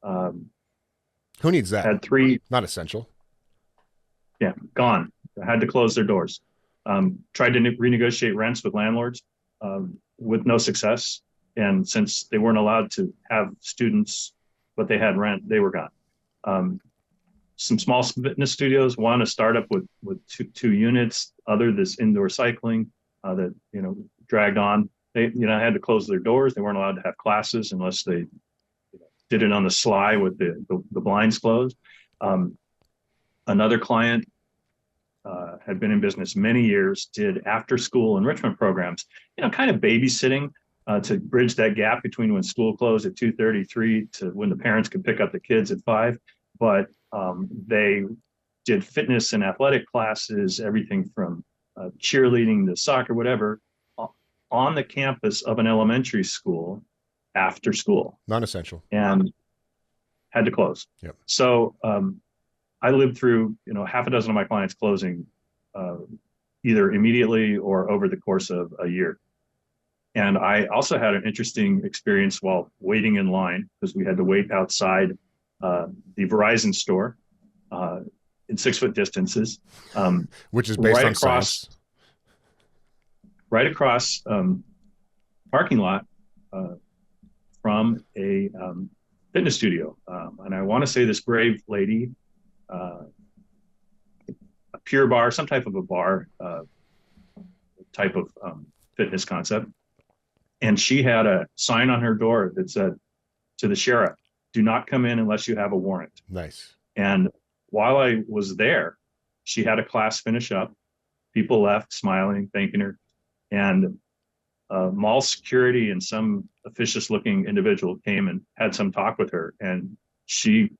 Who needs that? Had three. Not essential. Yeah, gone. Had to close their doors. Tried to renegotiate rents with landlords with no success. And since they weren't allowed to have students, but they had rent, they were gone. Some small fitness studios, one a startup with two units, other this indoor cycling that dragged on. They had to close their doors. They weren't allowed to have classes unless they did it on the sly with the blinds closed. Another client had been in business many years, did after school enrichment programs, kind of babysitting to bridge that gap between when school closed at 2:33 to when the parents could pick up the kids at 5. But they did fitness and athletic classes, everything from cheerleading to soccer, whatever, on the campus of an elementary school after school. Non-essential. And had to close. Yep. So I lived through, half a dozen of my clients closing either immediately or over the course of a year. And I also had an interesting experience while waiting in line, because we had to wait outside the Verizon store in 6-foot distances. Which is based on science. Right across parking lot from a fitness studio. And I want to say this brave lady, a Pure Bar, some type of a bar type of fitness concept. And she had a sign on her door that said, to the sheriff, do not come in unless you have a warrant. Nice. And while I was there, she had a class finish up. People left smiling, thanking her. And mall security and some officious looking individual came and had some talk with her. And she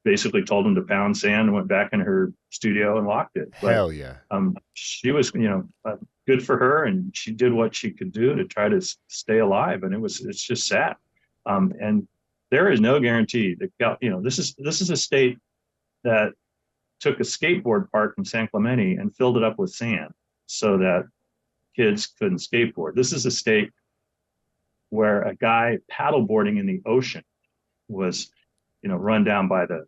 basically told him to pound sand and went back in her studio and locked it. Hell yeah. She was, good for her. And she did what she could do to try to stay alive. And it's just sad. And there is no guarantee that, this is a state that took a skateboard park in San Clemente and filled it up with sand so that kids couldn't skateboard. This is a state where a guy paddleboarding in the ocean was, run down by the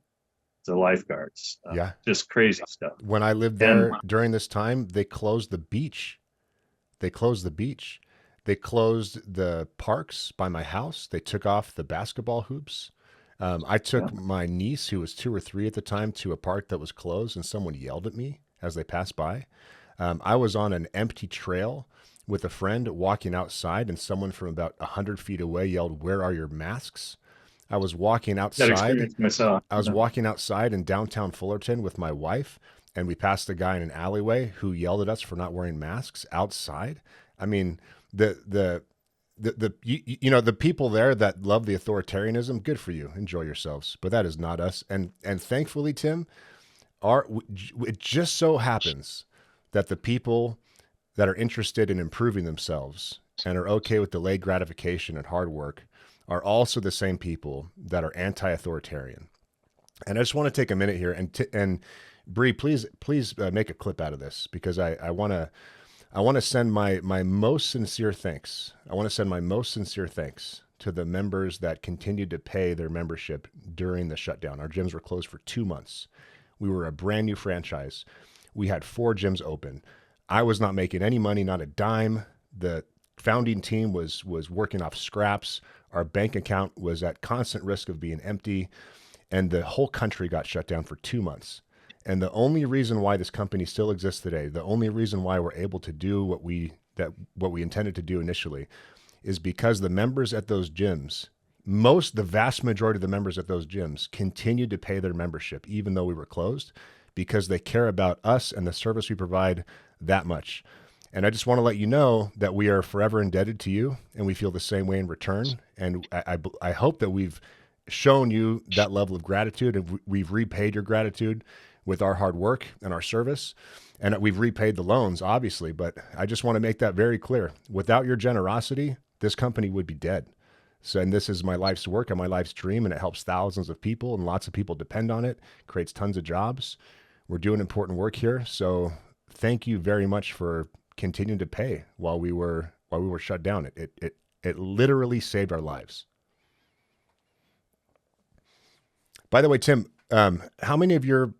lifeguards. Yeah. Just crazy stuff. When I lived there during this time, they closed the beach. They closed the parks by my house. They took off the basketball hoops. I took my niece, who was 2 or 3 at the time, to a park that was closed, and someone yelled at me as they passed by. I was on an empty trail with a friend walking outside, and someone from about 100 feet away yelled, "Where are your masks?" I was walking outside. I was walking outside in downtown Fullerton with my wife, and we passed a guy in an alleyway who yelled at us for not wearing masks outside. I mean, the people there that love the authoritarianism, good for you. Enjoy yourselves. But that is not us. And thankfully, Tim, it just so happens that the people that are interested in improving themselves and are okay with delayed gratification and hard work are also the same people that are anti-authoritarian. And I just want to take a minute here and Bree, please make a clip out of this, because I want to send my most sincere thanks. I want to send my most sincere thanks to the members that continued to pay their membership during the shutdown. Our gyms were closed for 2 months. We were a brand new franchise. We had 4 gyms open. I was not making any money, not a dime. The founding team was working off scraps. Our bank account was at constant risk of being empty, and the whole country got shut down for 2 months. And the only reason why this company still exists today, the only reason why we're able to do what we intended to do initially, is because the members at those gyms, the vast majority of the members at those gyms continued to pay their membership, even though we were closed, because they care about us and the service we provide that much. And I just want to let you know that we are forever indebted to you, and we feel the same way in return. And I hope that we've shown you that level of gratitude, and we've repaid your gratitude with our hard work and our service. And we've repaid the loans, obviously, but I just want to make that very clear. Without your generosity, this company would be dead. So, and this is my life's work and my life's dream, and it helps thousands of people, and lots of people depend on it, creates tons of jobs. We're doing important work here. So thank you very much for continuing to pay while we were shut down. It literally saved our lives. By the way, Tim, how many of your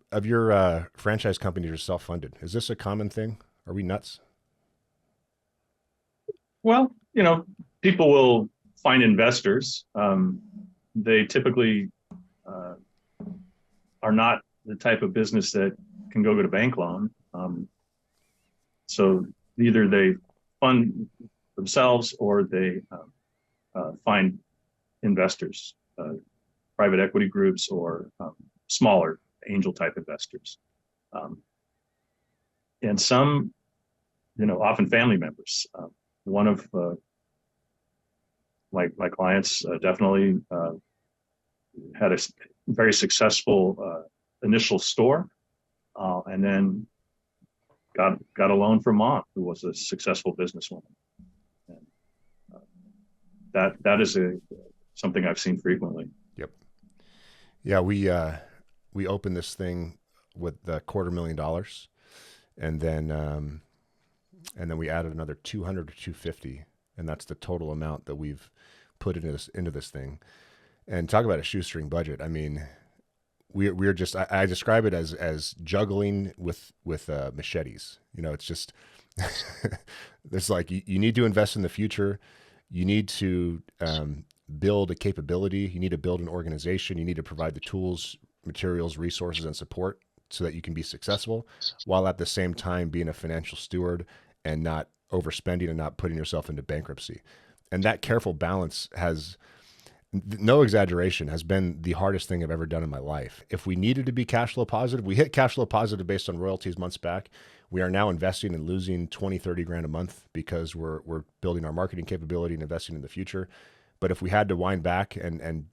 franchise companies are self-funded? Is this a common thing? Are we nuts? Well, people will find investors. They typically are not the type of business that can go get a bank loan. So either they fund themselves or they find investors, private equity groups, or smaller angel type investors. And some, often family members. One of my clients definitely had a very successful initial store, and then got a loan from mom, who was a successful businesswoman. And that is something I've seen frequently. Yep. Yeah, we opened this thing with $250,000, and then we added another 200 to 250, and that's the total amount that we've put into this thing. And talk about a shoestring budget. I mean, we're just, I describe it as juggling with machetes. It's just there's like you need to invest in the future. You need to build a capability. You need to build an organization. You need to provide the tools, materials, resources, and support so that you can be successful, while at the same time being a financial steward and not overspending and not putting yourself into bankruptcy. And that careful balance has, no exaggeration, has been the hardest thing I've ever done in my life. If we needed to be cash flow positive, we hit cash flow positive based on royalties months back. We are now investing and losing 20, 30 grand a month because we're building our marketing capability and investing in the future. But if we had to wind back and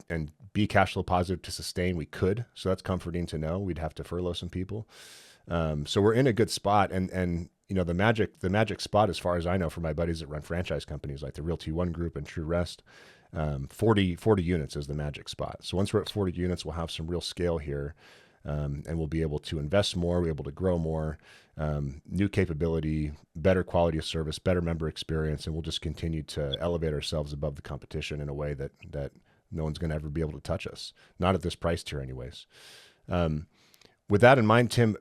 be cash flow positive to sustain, we could. So that's comforting to know. We'd have to furlough some people. So we're in a good spot. And the magic spot, as far as I know, for my buddies that run franchise companies like the Realty One Group and True Rest, 40 units is the magic spot. So once we're at 40 units, we'll have some real scale here, and we'll be able to invest more, we'll be able to grow more, new capability, better quality of service, better member experience, and we'll just continue to elevate ourselves above the competition in a way that no one's going to ever be able to touch us. Not at this price tier anyways. With that in mind, Tim,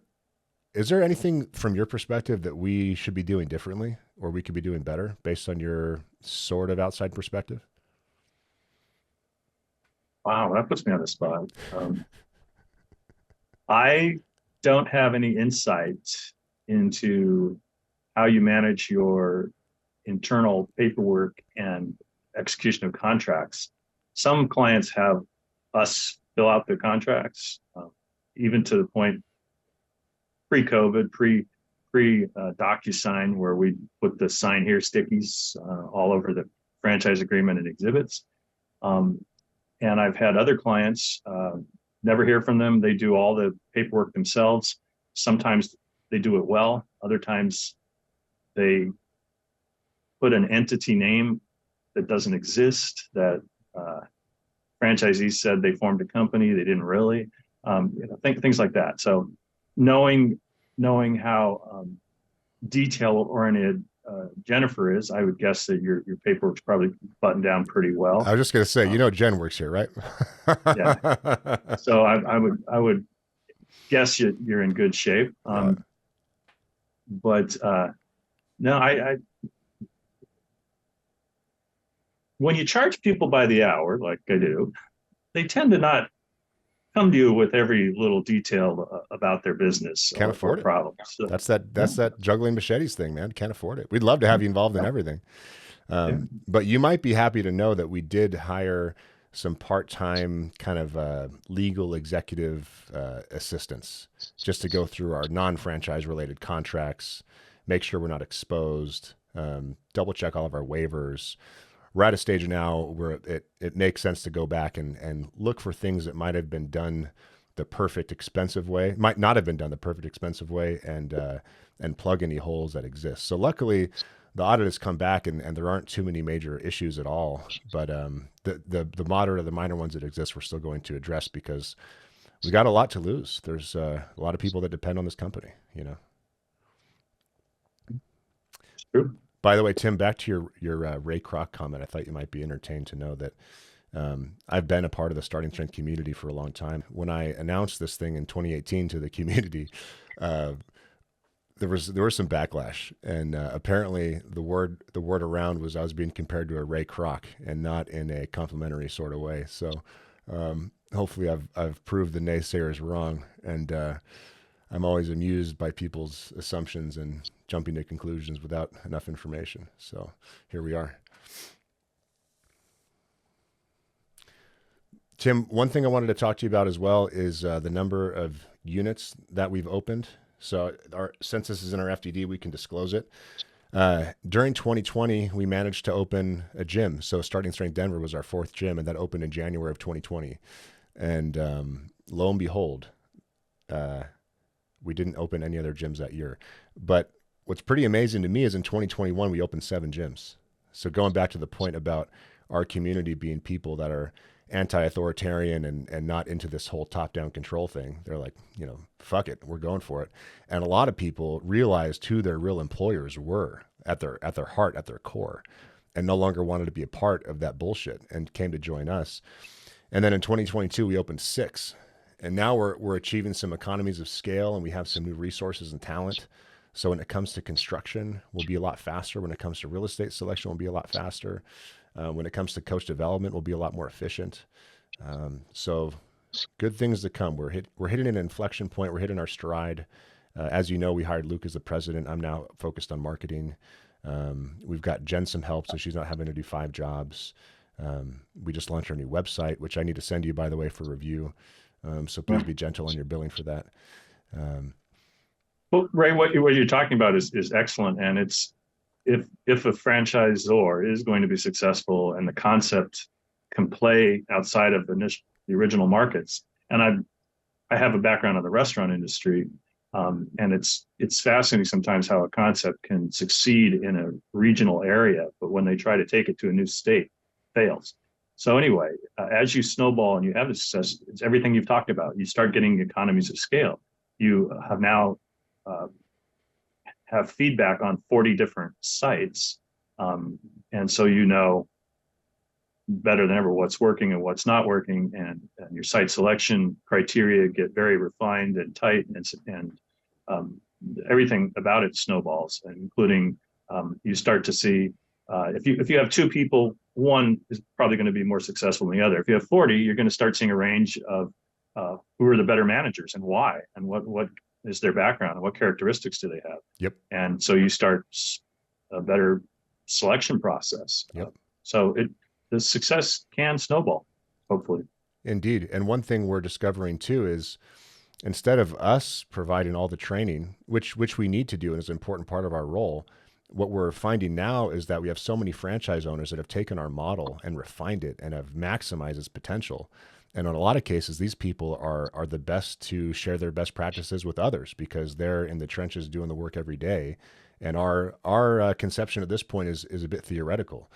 is there anything from your perspective that we should be doing differently or we could be doing better based on your sort of outside perspective? Wow, that puts me on the spot. I don't have any insight into how you manage your internal paperwork and execution of contracts. Some clients have us fill out their contracts, even to the point pre-COVID, DocuSign, where we put the sign here stickies all over the franchise agreement and exhibits. And I've had other clients, never hear from them. They do all the paperwork themselves. Sometimes they do it well. Other times they put an entity name that doesn't exist, that franchisees said they formed a company, they didn't really, things like that. So knowing how detail-oriented Jennifer is, I would guess that your paperwork's probably buttoned down pretty I well. was just going to say, Um, Jen works here, right? yeah. So I would guess you're in good shape. Yeah. But no, I when you charge people by the hour, like I do, they tend to not come to you with every little detail about their business Can't or afford it. problems. So, yeah, That's that juggling machetes thing, man. Can't afford it. We'd love to have you involved in yeah, everything. yeah. But you might be happy to know that we did hire some part-time kind of legal executive assistants just to go through our non-franchise related contracts, make sure we're not exposed, double check all of our waivers. We're at a stage now where it makes sense to go back and look for things that might have been done the perfect expensive way, might not have been done the perfect expensive way, and plug any holes that exist. So luckily, the audit has come back and there aren't too many major issues at all. But the moderate or the minor ones that exist, we're still going to address because we got a lot to lose. There's a lot of people that depend on this company, you know. It's true. By the way, Tim, back to your Ray Kroc comment. I thought you might be entertained to know that I've been a part of the starting strength community for a long time. When I announced this thing in 2018 to the community, uh, there was some backlash, and apparently the word around was I was being compared to a Ray Kroc, and not in a complimentary sort of way. So hopefully I've proved the naysayers wrong, and I'm always amused by people's assumptions and jumping to conclusions without enough information. So here we are. Tim, one thing I wanted to talk to you about as well is the number of units that we've opened. So since this is in our FDD, we can disclose it. During 2020, we managed to open a gym. So Starting Strength Denver was our fourth gym, and that opened in January of 2020. And lo and behold, we didn't open any other gyms that year. But what's pretty amazing to me is in 2021, we opened 7 gyms. So going back to the point about our community being people that are anti-authoritarian and not into this whole top-down control thing, they're like, fuck it, we're going for it. And a lot of people realized who their real employers were at their heart, at their core, and no longer wanted to be a part of that bullshit and came to join us. And then in 2022, we opened 6. And now we're achieving some economies of scale, and we have some new resources and talent. So when it comes to construction, we'll be a lot faster. When it comes to real estate selection, we'll be a lot faster. When it comes to coach development, we'll be a lot more efficient. So good things to come. We're hitting an inflection point. We're hitting our stride. As you know, we hired Luke as the president. I'm now focused on marketing. We've got Jen some help, so she's not having to do 5 jobs. We just launched our new website, which I need to send you, by the way, for review. So please be gentle on your billing for that. Well, Ray, what you're talking about is excellent, and it's if a franchisor is going to be successful and the concept can play outside of the original markets, and I have a background in the restaurant industry, and it's fascinating sometimes how a concept can succeed in a regional area, but when they try to take it to a new state, fails. So anyway, as you snowball and you have the success, it's everything you've talked about. You start getting economies of scale. You have now have feedback on 40 different sites, and so better than ever what's working and what's not working, and your site selection criteria get very refined and tight, and everything about it snowballs, including you start to see if you have 2 people, one is probably going to be more successful than the other. If you have 40, you're going to start seeing a range of who are the better managers and why, and what is their background and what characteristics do they have. Yep. And so you start a better selection process. Yep. So the success can snowball, hopefully. Indeed. And one thing we're discovering too is instead of us providing all the training, which we need to do and is an important part of our role, what we're finding now is that we have so many franchise owners that have taken our model and refined it and have maximized its potential. And in a lot of cases, these people are the best to share their best practices with others because they're in the trenches doing the work every day. And our conception at this point is a bit theoretical.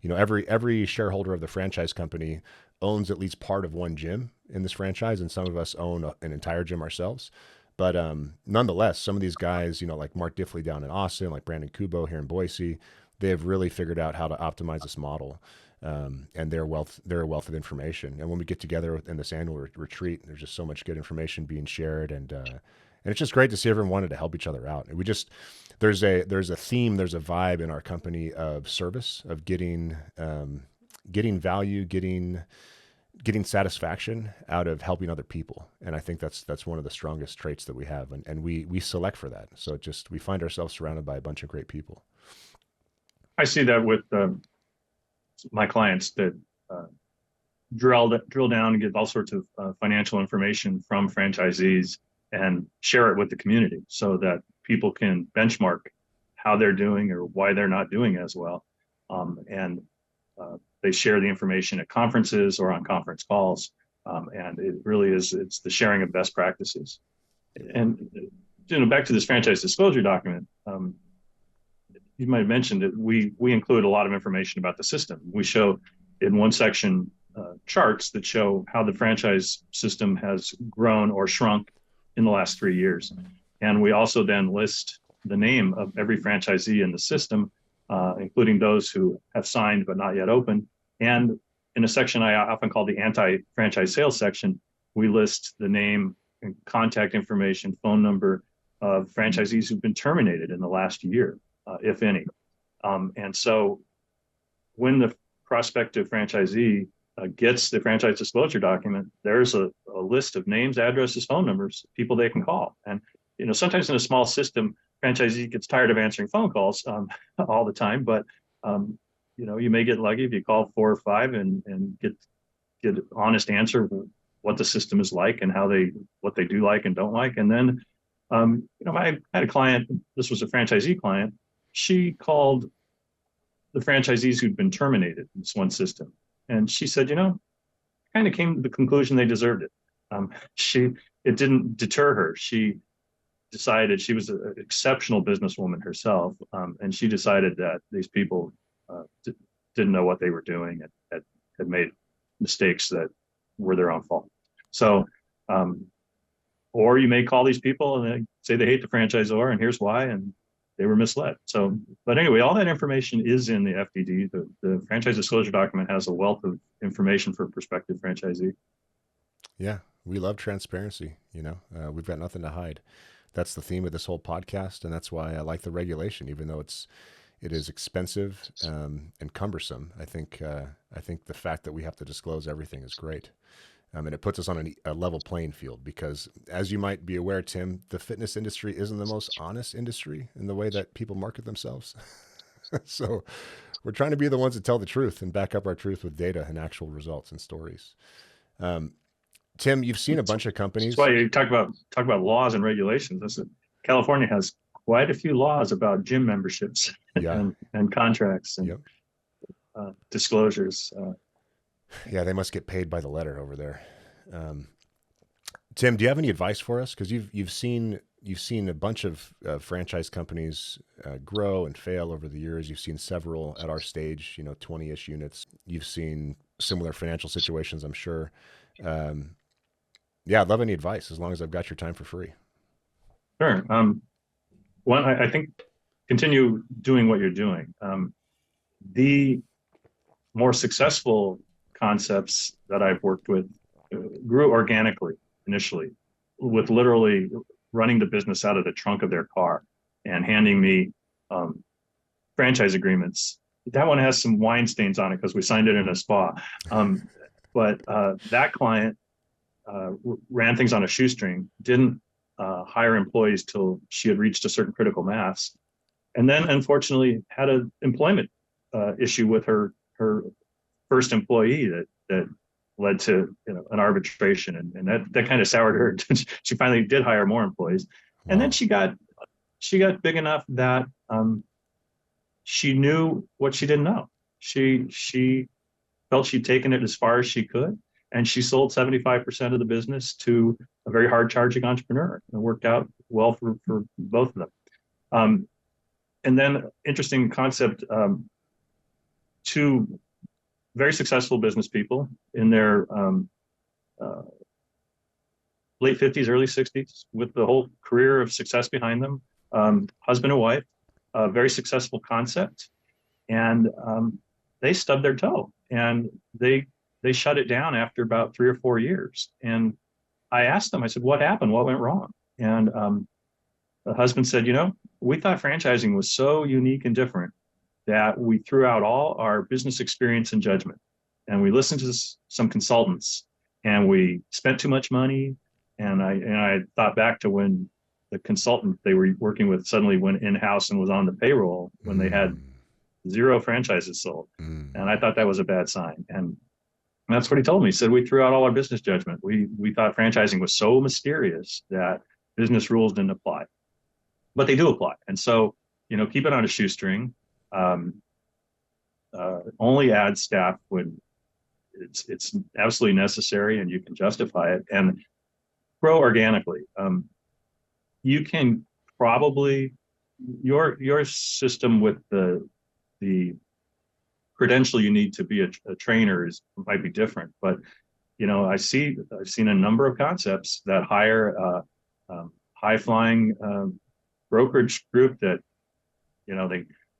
Every shareholder of the franchise company owns at least part of one gym in this franchise, and some of us own an entire gym ourselves. But nonetheless, some of these guys, like Mark Diffley down in Austin, like Brandon Kubo here in Boise, they have really figured out how to optimize this model. And they're a wealth of information. And when we get together in this annual retreat, there's just so much good information being shared, and it's just great to see everyone wanted to help each other out. And there's a theme, there's a vibe in our company of service, of getting value, getting satisfaction out of helping other people. And I think that's one of the strongest traits that we have. And we select for that. So we find ourselves surrounded by a bunch of great people. I see that with my clients that drill down and get all sorts of financial information from franchisees and share it with the community so that people can benchmark how they're doing or why they're not doing as well. And they share the information at conferences or on conference calls. And it really it's the sharing of best practices. And back to this franchise disclosure document, you might have mentioned that we include a lot of information about the system. We show in one section charts that show how the franchise system has grown or shrunk in the last 3 years. And we also then list the name of every franchisee in the system, including those who have signed but not yet opened. And in a section I often call the anti-franchise sales section, we list the name and contact information, phone number of franchisees who've been terminated in the last year, if any. And so when the prospective franchisee gets the franchise disclosure document, there's a list of names, addresses, phone numbers, people they can call. And sometimes in a small system, franchisee gets tired of answering phone calls all the time, but you may get lucky if you call 4 or 5 and get an honest answer what the system is like and what they do like and don't like. And then I had a client, this was a franchisee client, she called the franchisees who'd been terminated in this one system. And she said, kind of came to the conclusion they deserved it. It didn't deter her. She decided, she was an exceptional businesswoman herself, and she decided that these people didn't know what they were doing and had made mistakes that were their own fault. So, or you may call these people and they say they hate the franchisor and here's why, and they were misled. So, but anyway, all that information is in the FDD. The franchise disclosure document has a wealth of information for a prospective franchisee. Yeah, we love transparency. We've got nothing to hide. That's the theme of this whole podcast, and that's why I like the regulation, even though it is expensive and cumbersome. I think the fact that we have to disclose everything is great. And it puts us on a level playing field because, as you might be aware, Tim, the fitness industry isn't the most honest industry in the way that people market themselves. So we're trying to be the ones that tell the truth and back up our truth with data and actual results and stories. Tim, you've seen a bunch of companies. That's why you talk about laws and regulations. California has quite a few laws about gym memberships and contracts and disclosures. Yeah, they must get paid by the letter over there. Tim, do you have any advice for us? Because you've seen a bunch of franchise companies grow and fail over the years. You've seen several at our stage, 20-ish units. You've seen similar financial situations, I'm sure. I'd love any advice as long as I've got your time for free. Sure. One, I think continue doing what you're doing. The more successful concepts that I've worked with grew organically initially, with literally running the business out of the trunk of their car and handing me franchise agreements. That one has some wine stains on it because we signed it in a spa. But that client ran things on a shoestring, didn't hire employees till she had reached a certain critical mass, and then unfortunately had an employment issue with her first employee that led to an arbitration, and that kind of soured her. She finally did hire more employees. Wow. And then she got big enough that she knew what she didn't know. She felt she'd taken it as far as she could, and she sold 75% of the business to a very hard charging entrepreneur. And it worked out well for both of them. And then interesting concept, two very successful business people in their late 50s, early 60s, with the whole career of success behind them. Husband and wife, a very successful concept, and they stubbed their toe, and they shut it down after about 3 or 4 years. And I asked them, I said, "What happened? What went wrong?" And the husband said, "We thought franchising was so unique and different that we threw out all our business experience and judgment, and we listened to some consultants, and we spent too much money." And I thought back to when the consultant they were working with suddenly went in-house and was on the payroll when they had 0 franchises sold. And I thought that was a bad sign. And that's what he told me. He said, "We threw out all our business judgment. We thought franchising was so mysterious that business rules didn't apply, but they do apply. And so, keep it on a shoestring. Only add staff when it's absolutely necessary and you can justify it, and grow organically. You can probably your system with the credential you need to be a trainer might be different, but I've seen a number of concepts that hire high flying brokerage group that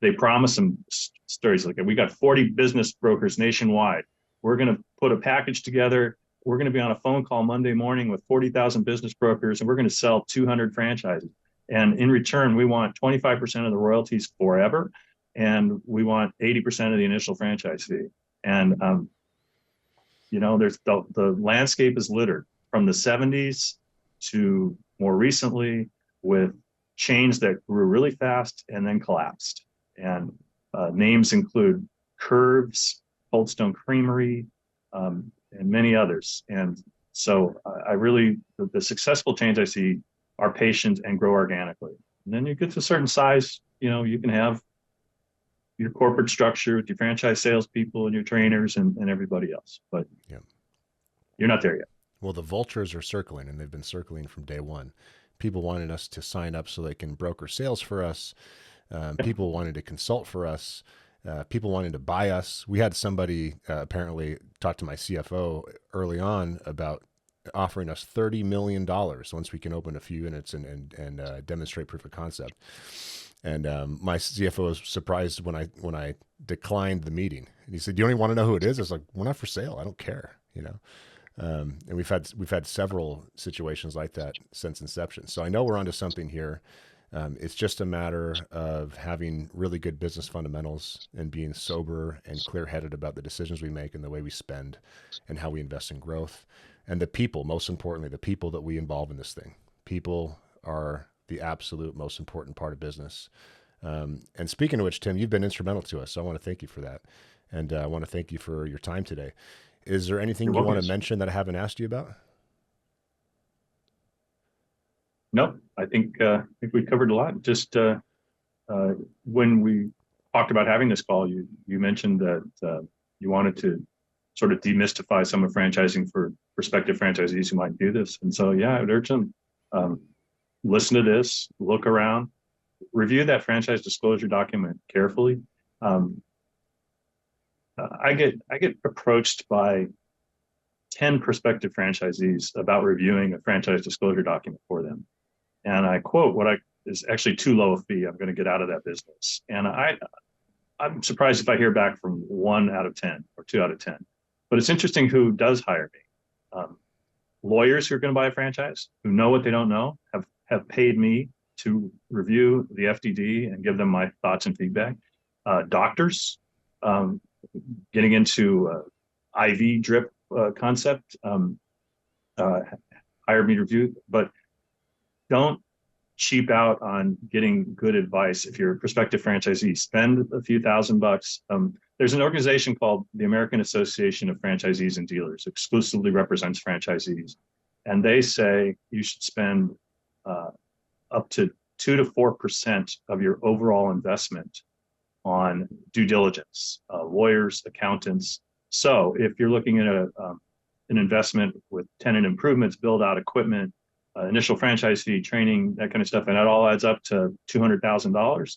they promise them stories like, "We got 40 business brokers nationwide. We're going to put a package together. We're going to be on a phone call Monday morning with 40,000 business brokers, and we're going to sell 200 franchises. And in return, we want 25% of the royalties forever, and we want 80% of the initial franchise fee." And there's the landscape is littered from the 70s to more recently with chains that grew really fast and then collapsed. And names include Curves, Cold Stone Creamery, and many others. And so the successful chains I see are patient and grow organically. And then you get to a certain size, you can have your corporate structure with your franchise salespeople and your trainers and everybody else. But you're not there yet. Well, the vultures are circling, and they've been circling from day one. People wanted us to sign up so they can broker sales for us. People wanted to consult for us. People wanted to buy us. We had somebody apparently talk to my CFO early on about offering us $30 million once we can open a few units and demonstrate proof of concept. And my CFO was surprised when I declined the meeting. And he said, "You don't even want to know who it is?" I was like, "We're not for sale. I don't care." And we've had several situations like that since inception. So I know we're onto something here. It's just a matter of having really good business fundamentals and being sober and clear-headed about the decisions we make and the way we spend and how we invest in growth. And the people, most importantly, the people that we involve in this thing. People are the absolute most important part of business. And speaking of which, Tim, you've been instrumental to us, so I want to thank you for that. And I want to thank you for your time today. Is there anything you want to mention that I haven't asked you about? No, I think we covered a lot. Just when we talked about having this call, you mentioned that you wanted to sort of demystify some of franchising for prospective franchisees who might do this. And so, I would urge them, listen to this, look around, review that franchise disclosure document carefully. I get approached by 10 prospective franchisees about reviewing a franchise disclosure document for them. And I quote what is actually too low a fee. I'm going to get out of that business. And I'm surprised if I hear back from 1 out of 10 or 2 out of 10. But it's interesting who does hire me. Lawyers who are going to buy a franchise, who know what they don't know, have paid me to review the FDD and give them my thoughts and feedback. Doctors, getting into IV drip concept, hired me to review, but don't cheap out on getting good advice. If you're a prospective franchisee, spend a few $1,000. There's an organization called the American Association of Franchisees and Dealers, exclusively represents franchisees. And they say you should spend up to 2 to 4% of your overall investment on due diligence, lawyers, accountants. So if you're looking at an investment with tenant improvements, build out equipment, initial franchise fee, training, that kind of stuff, and that all adds up to $200,000,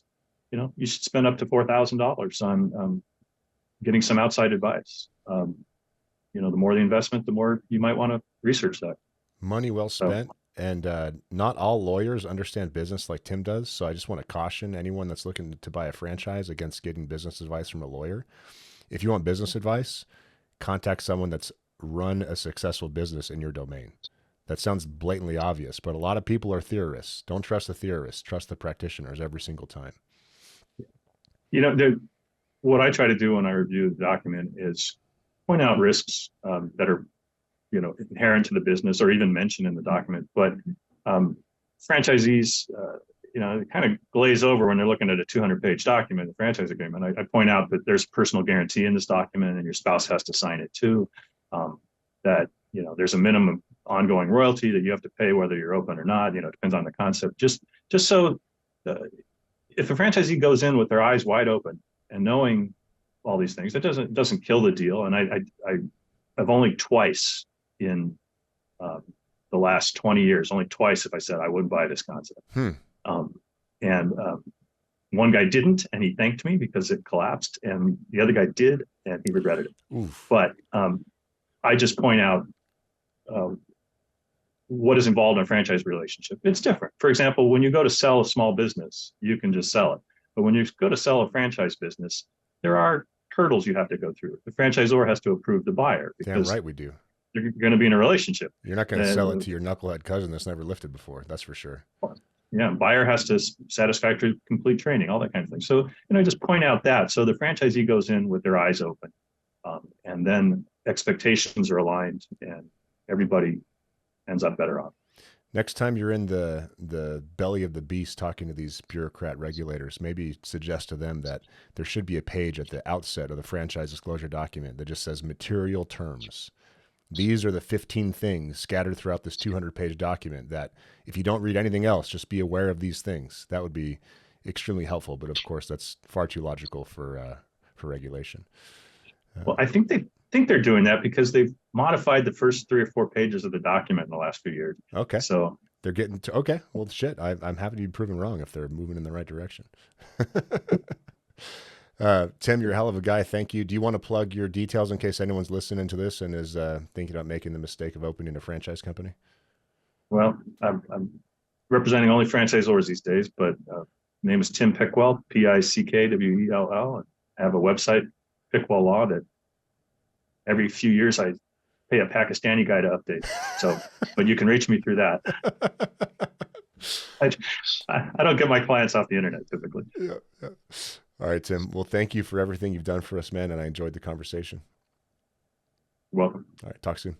you should spend up to $4,000 on getting some outside advice. The more the investment, the more you might want to research that. Money well So spent. And not all lawyers understand business like Tim does. So I just want to caution anyone that's looking to buy a franchise against getting business advice from a lawyer. If you want business advice, contact someone that's run a successful business in your domain. That sounds blatantly obvious, but a lot of people are theorists. Don't trust the theorists. Trust the practitioners every single time. what I try to do when I review the document is point out risks that are inherent to the business or even mentioned in the document. But franchisees, kind of glaze over when they're looking at a 200-page document, the franchise agreement. I point out that there's personal guarantee in this document, and your spouse has to sign it too. That there's a minimum ongoing royalty that you have to pay whether you're open or not. It depends on the concept. Just so if a franchisee goes in with their eyes wide open and knowing all these things, it doesn't kill the deal. And I've only twice in the last 20 years, only twice have I said I wouldn't buy this concept. And one guy didn't, and he thanked me because it collapsed, and the other guy did, and he regretted it. Oof. But I just point out what is involved in a franchise relationship. It's different. For example, when you go to sell a small business, you can just sell it. But when you go to sell a franchise business, there are hurdles you have to go through. The franchisor has to approve the buyer because Damn right we do. you're going to be in a relationship. You're not going to sell it to your knucklehead cousin that's never lifted before. That's for sure. Yeah, buyer has to satisfactory complete training, all that kind of thing. So, just point out that. So the franchisee goes in with their eyes open, and then expectations are aligned, and everybody ends up better off. Next time you're in the belly of the beast talking to these bureaucrat regulators, maybe suggest to them that there should be a page at the outset of the franchise disclosure document that just says material terms. These are the 15 things scattered throughout this 200-page document that if you don't read anything else, just be aware of these things. That would be extremely helpful. But of course, that's far too logical for regulation. Well, I think they're doing that because they've modified the first 3 or 4 pages of the document in the last few years. Okay. So they're getting to, okay. Well, shit, I'm happy to be proven wrong if they're moving in the right direction. Tim, you're a hell of a guy. Thank you. Do you want to plug your details in case anyone's listening to this and is thinking about making the mistake of opening a franchise company? Well, I'm representing only franchisors these days, but name is Tim Pickwell, Pickwell. I have a website, Pickwell Law, that every few years I pay a Pakistani guy to update. So, but you can reach me through that. I don't get my clients off the internet typically. Yeah. All right, Tim. Well, thank you for everything you've done for us, man, and I enjoyed the conversation. You're welcome. All right, talk soon.